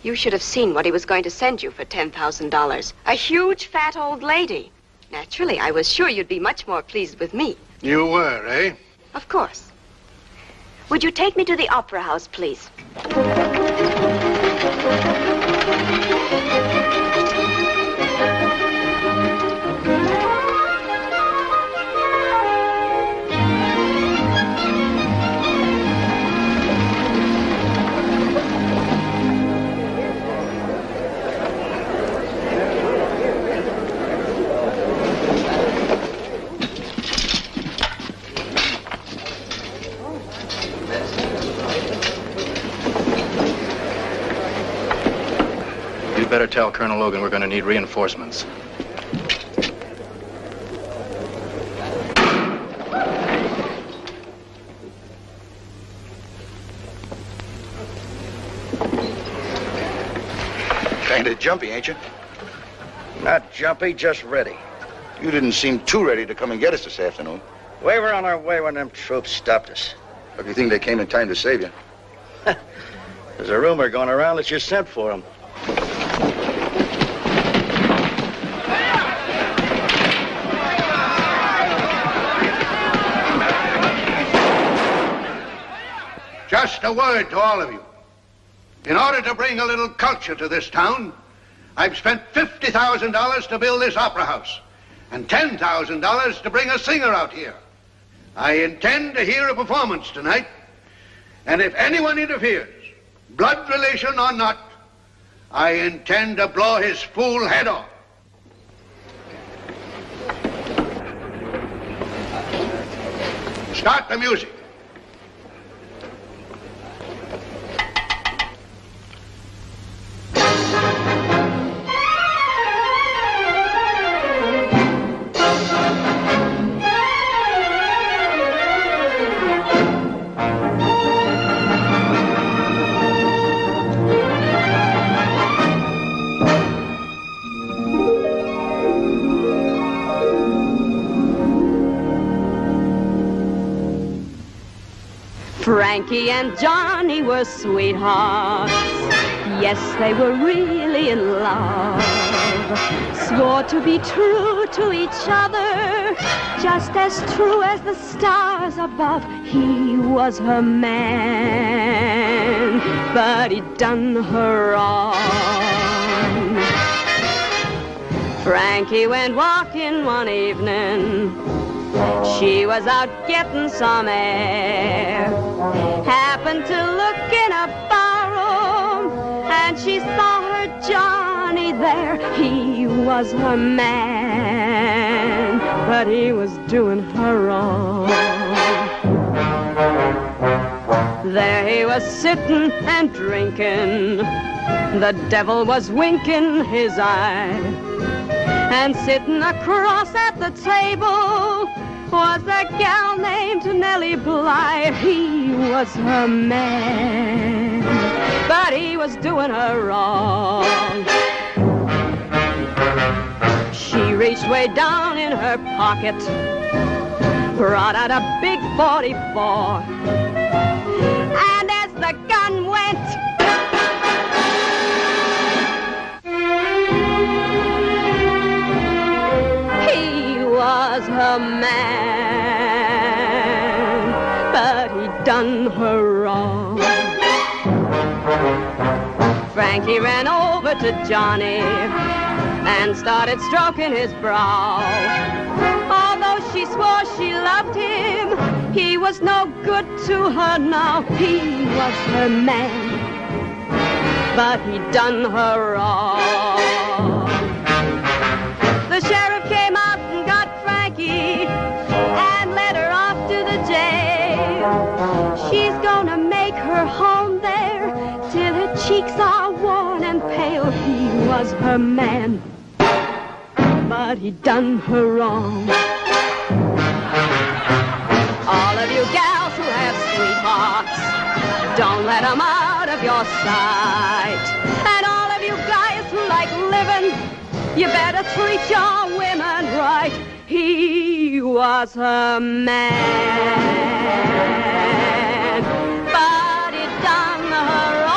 You should have seen what he was going to send you for $10,000. A huge, fat old lady. Naturally, I was sure you'd be much more pleased with me. You were, eh? Of course. Would you take me to the Opera House, please? Better tell Colonel Logan we're going to need reinforcements. Kind of jumpy, ain't you? Not jumpy, just ready. You didn't seem too ready to come and get us this afternoon. We were on our way when them troops stopped us. Or do you think they came in time to save you? There's a rumor going around that you sent for them. Just a word to all of you. In order to bring a little culture to this town, I've spent $50,000 to build this opera house and $10,000 to bring a singer out here. I intend to hear a performance tonight, and if anyone interferes, blood relation or not, I intend to blow his fool head off. Start the music. Frankie and Johnny were sweethearts. Yes, they were really in love. Swore to be true to each other, just as true as the stars above. He was her man, but he'd done her wrong. Frankie went walking one evening. She was out getting some air. Happened to look in a barroom, and she saw her Johnny there. He was her man, but he was doing her wrong. There he was sitting and drinking. The devil was winking his eye. And sitting across at the table was a gal named Nellie Bly. He was her man, but he was doing her wrong. She reached way down in her pocket, brought out a big 44. And as the gun went, was her man, but he'd done her wrong. Frankie ran over to Johnny and started stroking his brow. Although she swore she loved him, he was no good to her now. He was her man, but he'd done her wrong. The sheriff came out and got Frankie and led her off to the jail. She's gonna make her home there till her cheeks are worn and pale. He was her man, but he'd done her wrong. All of you gals who have sweethearts, don't let them out of your sight. And all of you guys who like living, you better treat your women right. He was her man, but he'd done her wrong.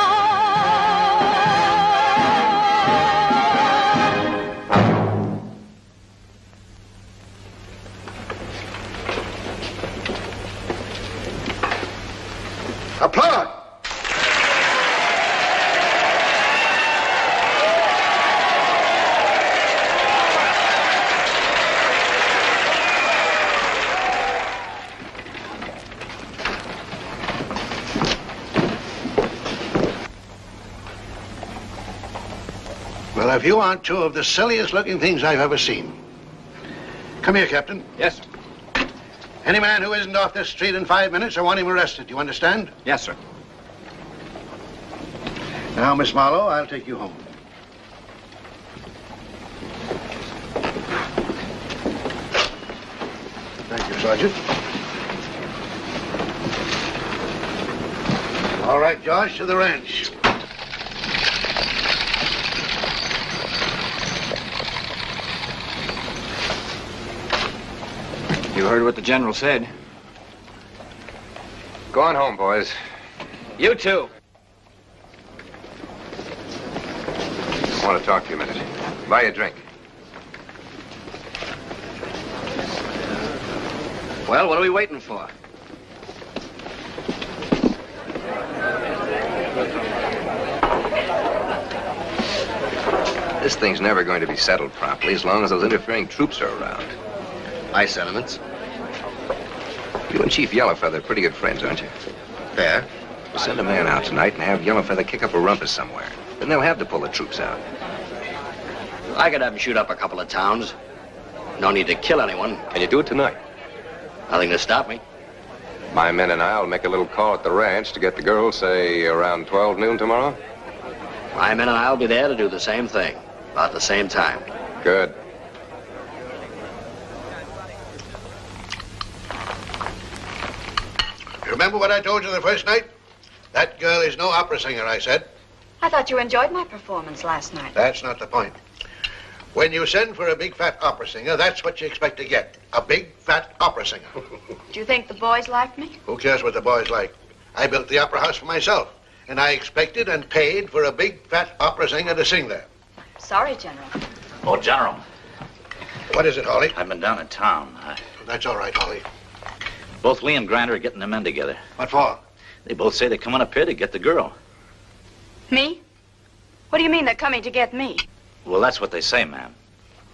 Applaud! Well, if you aren't two of the silliest looking things I've ever seen. Come here, Captain. Yes, sir. Any man who isn't off this street in 5 minutes, I want him arrested. You understand? Yes, sir. Now, Miss Marlowe, I'll take you home. Thank you, Sergeant. All right, Josh, to the ranch. You heard what the general said. Go on home, boys. You too. I want to talk to you a minute. Buy you a drink. Well, what are we waiting for? This thing's never going to be settled properly as long as those interfering troops are around. My sentiments. You and Chief Yellowfeather are pretty good friends, aren't you? Fair. We'll send a man out tonight and have Yellowfeather kick up a rumpus somewhere. Then they'll have to pull the troops out. I could have him shoot up a couple of towns. No need to kill anyone. Can you do it tonight? Nothing to stop me. My men and I'll make a little call at the ranch to get the girl, say, around 12 noon tomorrow. My men and I'll be there to do the same thing, about the same time. Good. You remember what I told you the first night? That girl is no opera singer, I said. I thought you enjoyed my performance last night. That's not the point. When you send for a big fat opera singer, that's what you expect to get. A big fat opera singer. Do you think the boys liked me? Who cares what the boys like? I built the opera house for myself, and I expected and paid for a big fat opera singer to sing there. Sorry, General. Oh, General. What is it, Holly? I've been down in town. That's all right, Holly. Both Lee and Grant are getting the men together. What for? They both say they're coming up here to get the girl. Me? What do you mean they're coming to get me? Well, that's what they say, ma'am.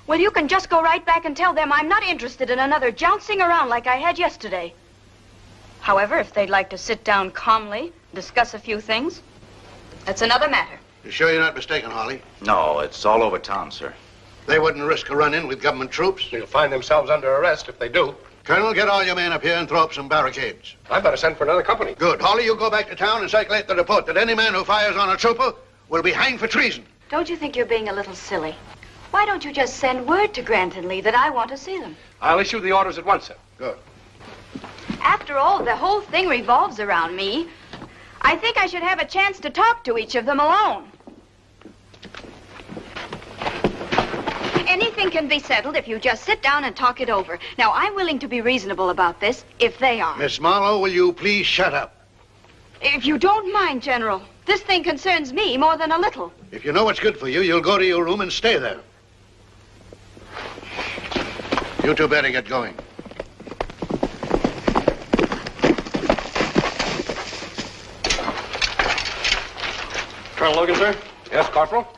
Well, you can just go right back and tell them I'm not interested in another jouncing around like I had yesterday. However, if they'd like to sit down calmly, discuss a few things, that's another matter. You sure you're not mistaken, Holly? No, it's all over town, sir. They wouldn't risk a run-in with government troops. They'll find themselves under arrest if they do. Colonel, get all your men up here and throw up some barricades. I better send for another company. Good. Holly, you go back to town and circulate the report that any man who fires on a trooper will be hanged for treason. Don't you think you're being a little silly? Why don't you just send word to Grant and Lee that I want to see them? I'll issue the orders at once, sir. Good. After all, the whole thing revolves around me. I think I should have a chance to talk to each of them alone. Anything can be settled if you just sit down and talk it over. Now, I'm willing to be reasonable about this, if they are. Miss Marlowe, will you please shut up? If you don't mind, General, this thing concerns me more than a little. If you know what's good for you, you'll go to your room and stay there. You two better get going. Colonel Logan, sir? Yes, Corporal?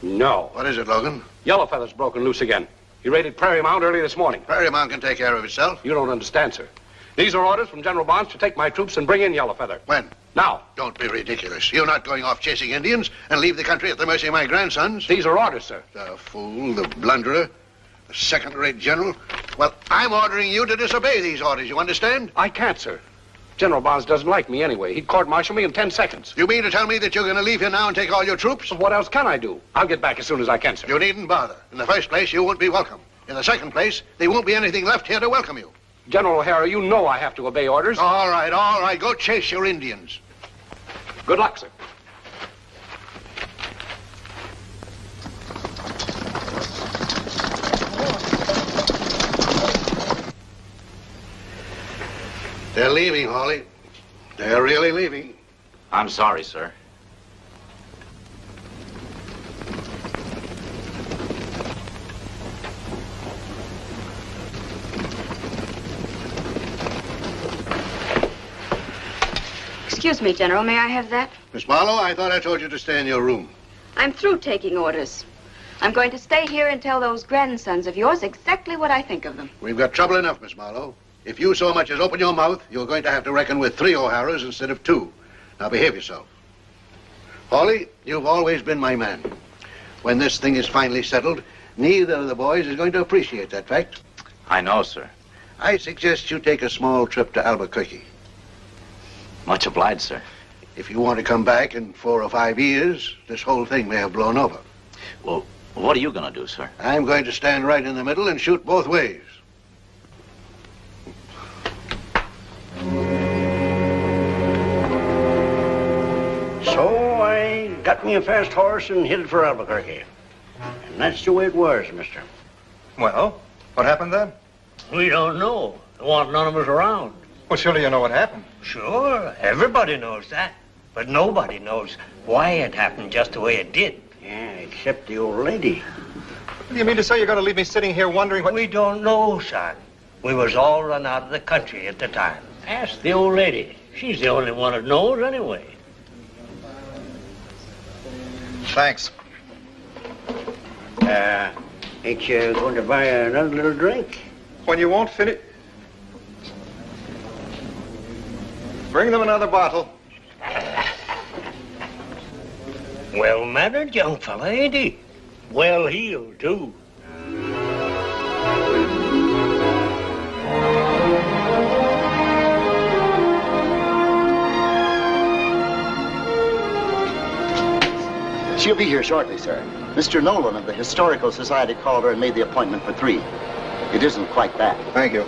No. What is it, Logan? Yellowfeather's broken loose again. He raided Prairie Mound early this morning. Prairie Mound can take care of itself. You don't understand, sir. These are orders from General Barnes to take my troops and bring in Yellowfeather. When? Now. Don't be ridiculous. You're not going off chasing Indians and leave the country at the mercy of my grandsons. These are orders, sir. The fool, the blunderer, the second-rate general. Well, I'm ordering you to disobey these orders, you understand? I can't, sir. General Barnes doesn't like me anyway. He'd court-martial me in 10 seconds. You mean to tell me that you're going to leave here now and take all your troops? What else can I do? I'll get back as soon as I can, sir. You needn't bother. In the first place, you won't be welcome. In the second place, there won't be anything left here to welcome you. General O'Hara, you know I have to obey orders. All right. Go chase your Indians. Good luck, sir. They're leaving, Hawley. They're really leaving. I'm sorry, sir. Excuse me, General. May I have that? Miss Marlowe, I thought I told you to stay in your room. I'm through taking orders. I'm going to stay here and tell those grandsons of yours exactly what I think of them. We've got trouble enough, Miss Marlowe. If you so much as open your mouth, you're going to have to reckon with 3 O'Haras instead of 2. Now behave yourself. Hawley, you've always been my man. When this thing is finally settled, neither of the boys is going to appreciate that fact. I know, sir. I suggest you take a small trip to Albuquerque. Much obliged, sir. If you want to come back in 4 or 5 years, this whole thing may have blown over. Well, what are you going to do, sir? I'm going to stand right in the middle and shoot both ways. So I got me a fast horse and headed for Albuquerque. And that's the way it was, mister. Well, what happened then? We don't know. There wasn't none of us around. Well, surely you know what happened. Sure, everybody knows that. But nobody knows why it happened just the way it did. Yeah, except the old lady. Do you mean to say you're going to leave me sitting here wondering what... We don't know, son. We was all run out of the country at the time. Ask the old lady. She's the only one that knows anyway. Thanks. Ain't you going to buy another little drink? When you won't finish... Bring them another bottle. Well-mannered young fella, ain't he? Well-heeled, too. She'll be here shortly, sir. Mr. Nolan of the Historical Society called her and made the appointment for 3. It isn't quite that. Thank you.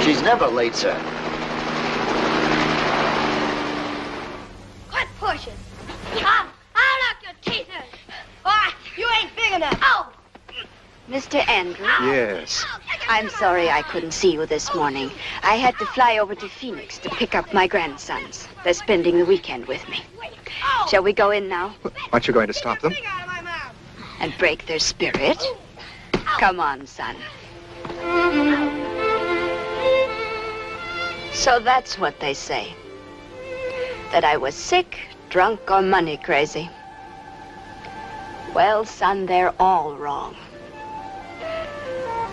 She's never late, sir. Quit pushing. I'll knock your teeth in. Why, you ain't big enough. Oh! Mr. Andrew? Yes. I'm sorry I couldn't see you this morning. I had to fly over to Phoenix to pick up my grandsons. They're spending the weekend with me. Shall we go in now? Aren't you going to stop them? And break their spirit? Come on, son. So that's what they say. That I was sick, drunk, or money crazy. Well, son, they're all wrong.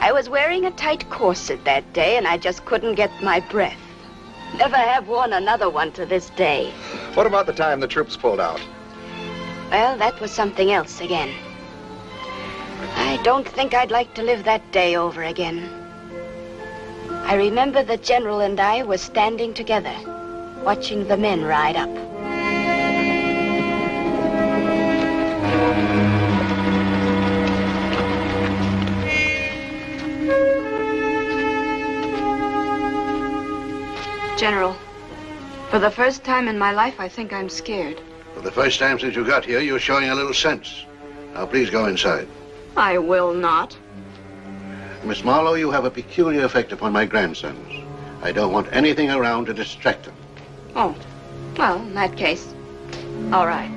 I was wearing a tight corset that day, and I just couldn't get my breath. Never have worn another one to this day. What about the time the troops pulled out? Well, that was something else again. I don't think I'd like to live that day over again. I remember the general and I were standing together, watching the men ride up. General, for the first time in my life, I think I'm scared. For the first time since you got here, you're showing a little sense. Now, please go inside. I will not. Miss Marlowe, you have a peculiar effect upon my grandsons. I don't want anything around to distract them. Oh, well, in that case, all right.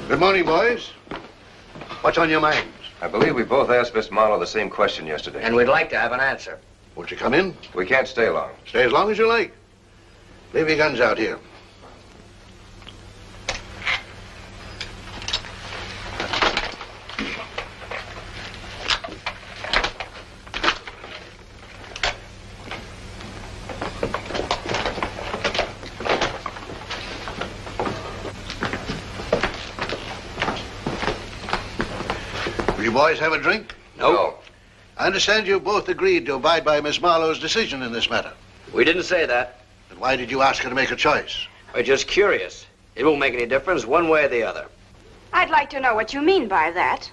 Good morning, boys. What's on your minds? I believe we both asked Miss Marlowe the same question yesterday. And we'd like to have an answer. Won't you come in? We can't stay long. Stay as long as you like. Leave your guns out here. You boys have a drink? No. I understand you both agreed to abide by Miss Marlowe's decision in this matter. We didn't say that. Then why did you ask her to make a choice? We're just curious. It won't make any difference one way or the other. I'd like to know what you mean by that.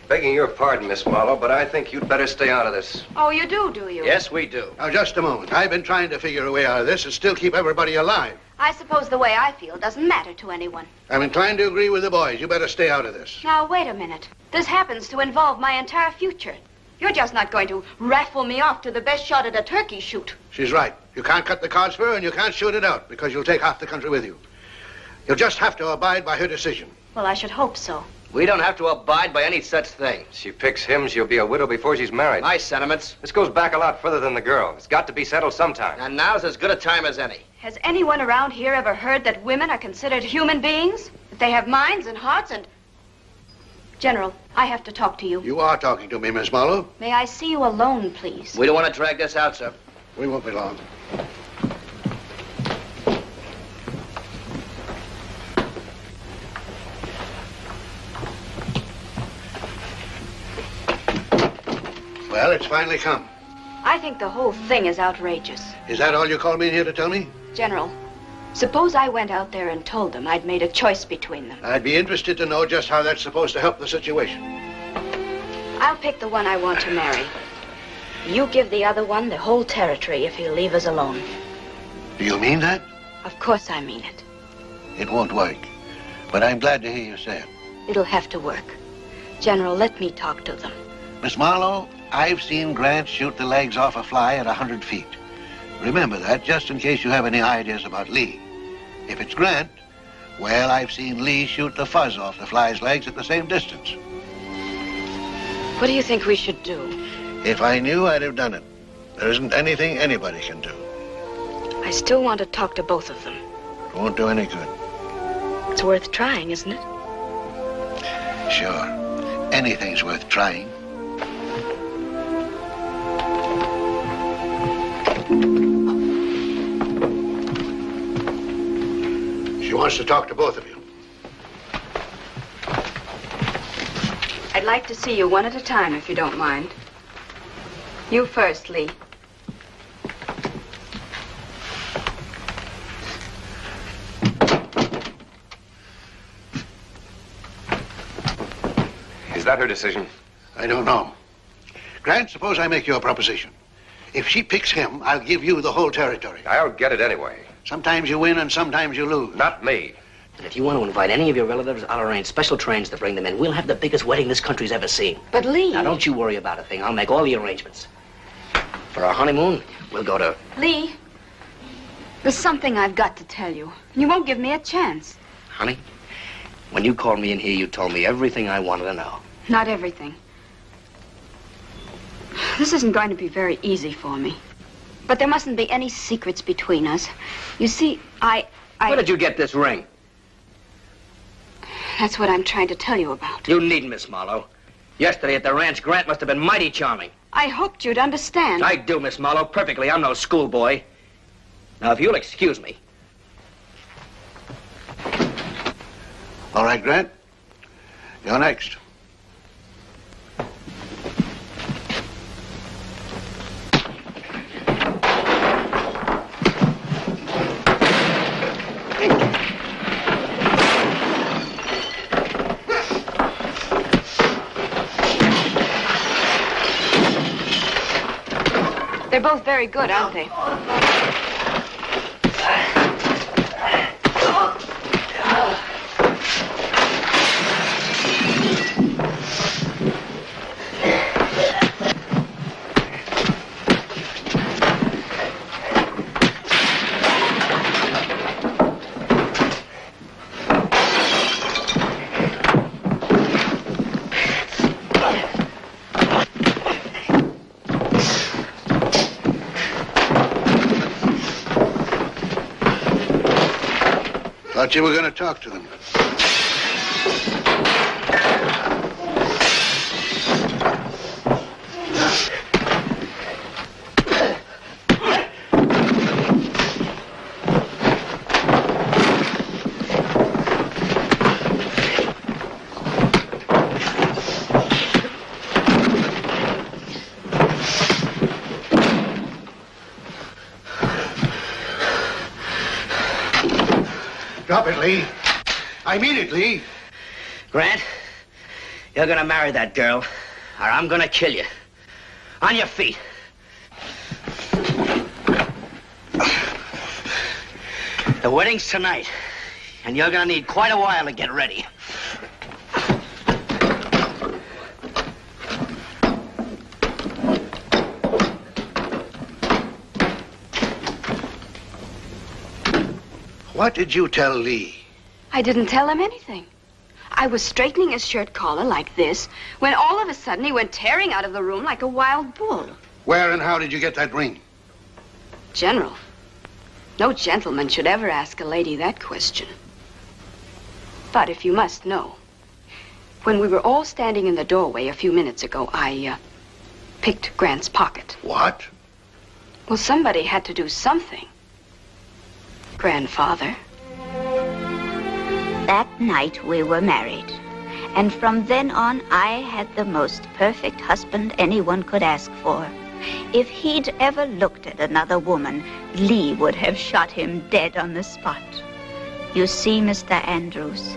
Begging your pardon, Miss Marlowe, but I think you'd better stay out of this. Oh, you do you? Yes, we do. Now, just a moment. I've been trying to figure a way out of this and still keep everybody alive. I suppose the way I feel doesn't matter to anyone. I'm inclined to agree with the boys. You better stay out of this. Now, wait a minute. This happens to involve my entire future. You're just not going to raffle me off to the best shot at a turkey shoot. She's right. You can't cut the cards for her and you can't shoot it out because you'll take half the country with you. You'll just have to abide by her decision. Well, I should hope so. We don't have to abide by any such thing. She picks him, she'll be a widow before she's married. Nice sentiments. This goes back a lot further than the girl. It's got to be settled sometime. And now's as good a time as any. Has anyone around here ever heard that women are considered human beings? That they have minds and hearts and... General, I have to talk to you. You are talking to me, Miss Marlowe. May I see you alone, please? We don't want to drag this out, sir. We won't be long. Well, it's finally come. I think the whole thing is outrageous. Is that all you called me in here to tell me? General, suppose I went out there and told them I'd made a choice between them. I'd be interested to know just how that's supposed to help the situation. I'll pick the one I want to marry. You give the other one the whole territory if he'll leave us alone. Do you mean that? Of course I mean it. It won't work. But I'm glad to hear you say it. It'll have to work. General, let me talk to them. Miss Marlowe, I've seen Grant shoot the legs off a fly at 100 feet. Remember that, just in case you have any ideas about Lee. If it's Grant, well, I've seen Lee shoot the fuzz off the fly's legs at the same distance. What do you think we should do? If I knew, I'd have done it. There isn't anything anybody can do. I still want to talk to both of them. It won't do any good. It's worth trying, isn't it? Sure. Anything's worth trying. She wants to talk to both of you. I'd like to see you one at a time, if you don't mind. You first, Lee. Is that her decision? I don't know. Grant, suppose I make you a proposition. If she picks him, I'll give you the whole territory. I'll get it anyway. Sometimes you win and sometimes you lose. Not me. And if you want to invite any of your relatives, I'll arrange special trains to bring them in. We'll have the biggest wedding this country's ever seen. But Lee... Now, don't you worry about a thing. I'll make all the arrangements. For our honeymoon, we'll go to... Lee, there's something I've got to tell you. You won't give me a chance. Honey, when you called me in here, you told me everything I wanted to know. Not everything. This isn't going to be very easy for me. But there mustn't be any secrets between us. You see, I... Where did you get this ring? That's what I'm trying to tell you about. You needn't, Miss Marlowe. Yesterday at the ranch, Grant must have been mighty charming. I hoped you'd understand. I do, Miss Marlowe, perfectly. I'm no schoolboy. Now, if you'll excuse me. All right, Grant. You're next. They're both very good, aren't they? Thought you were going to talk to them. Drop it, Lee. I mean it, Lee. Grant, you're gonna marry that girl, or I'm gonna kill you. On your feet. The wedding's tonight, and you're gonna need quite a while to get ready. What did you tell Lee? I didn't tell him anything. I was straightening his shirt collar like this when all of a sudden he went tearing out of the room like a wild bull. Where and how did you get that ring? General, no gentleman should ever ask a lady that question. But if you must know, when we were all standing in the doorway a few minutes ago, I picked Grant's pocket. What? Well, somebody had to do something. Grandfather. That night we were married. And from then on, I had the most perfect husband anyone could ask for. If he'd ever looked at another woman, Lee would have shot him dead on the spot. You see, Mr. Andrews,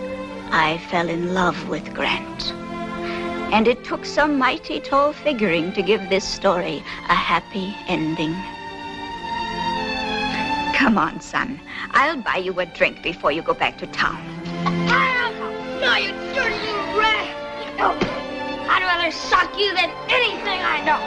I fell in love with Grant. And it took some mighty tall figuring to give this story a happy ending. Come on, son. I'll buy you a drink before you go back to town. No, you dirty little rat! I'd rather sock you than anything I know.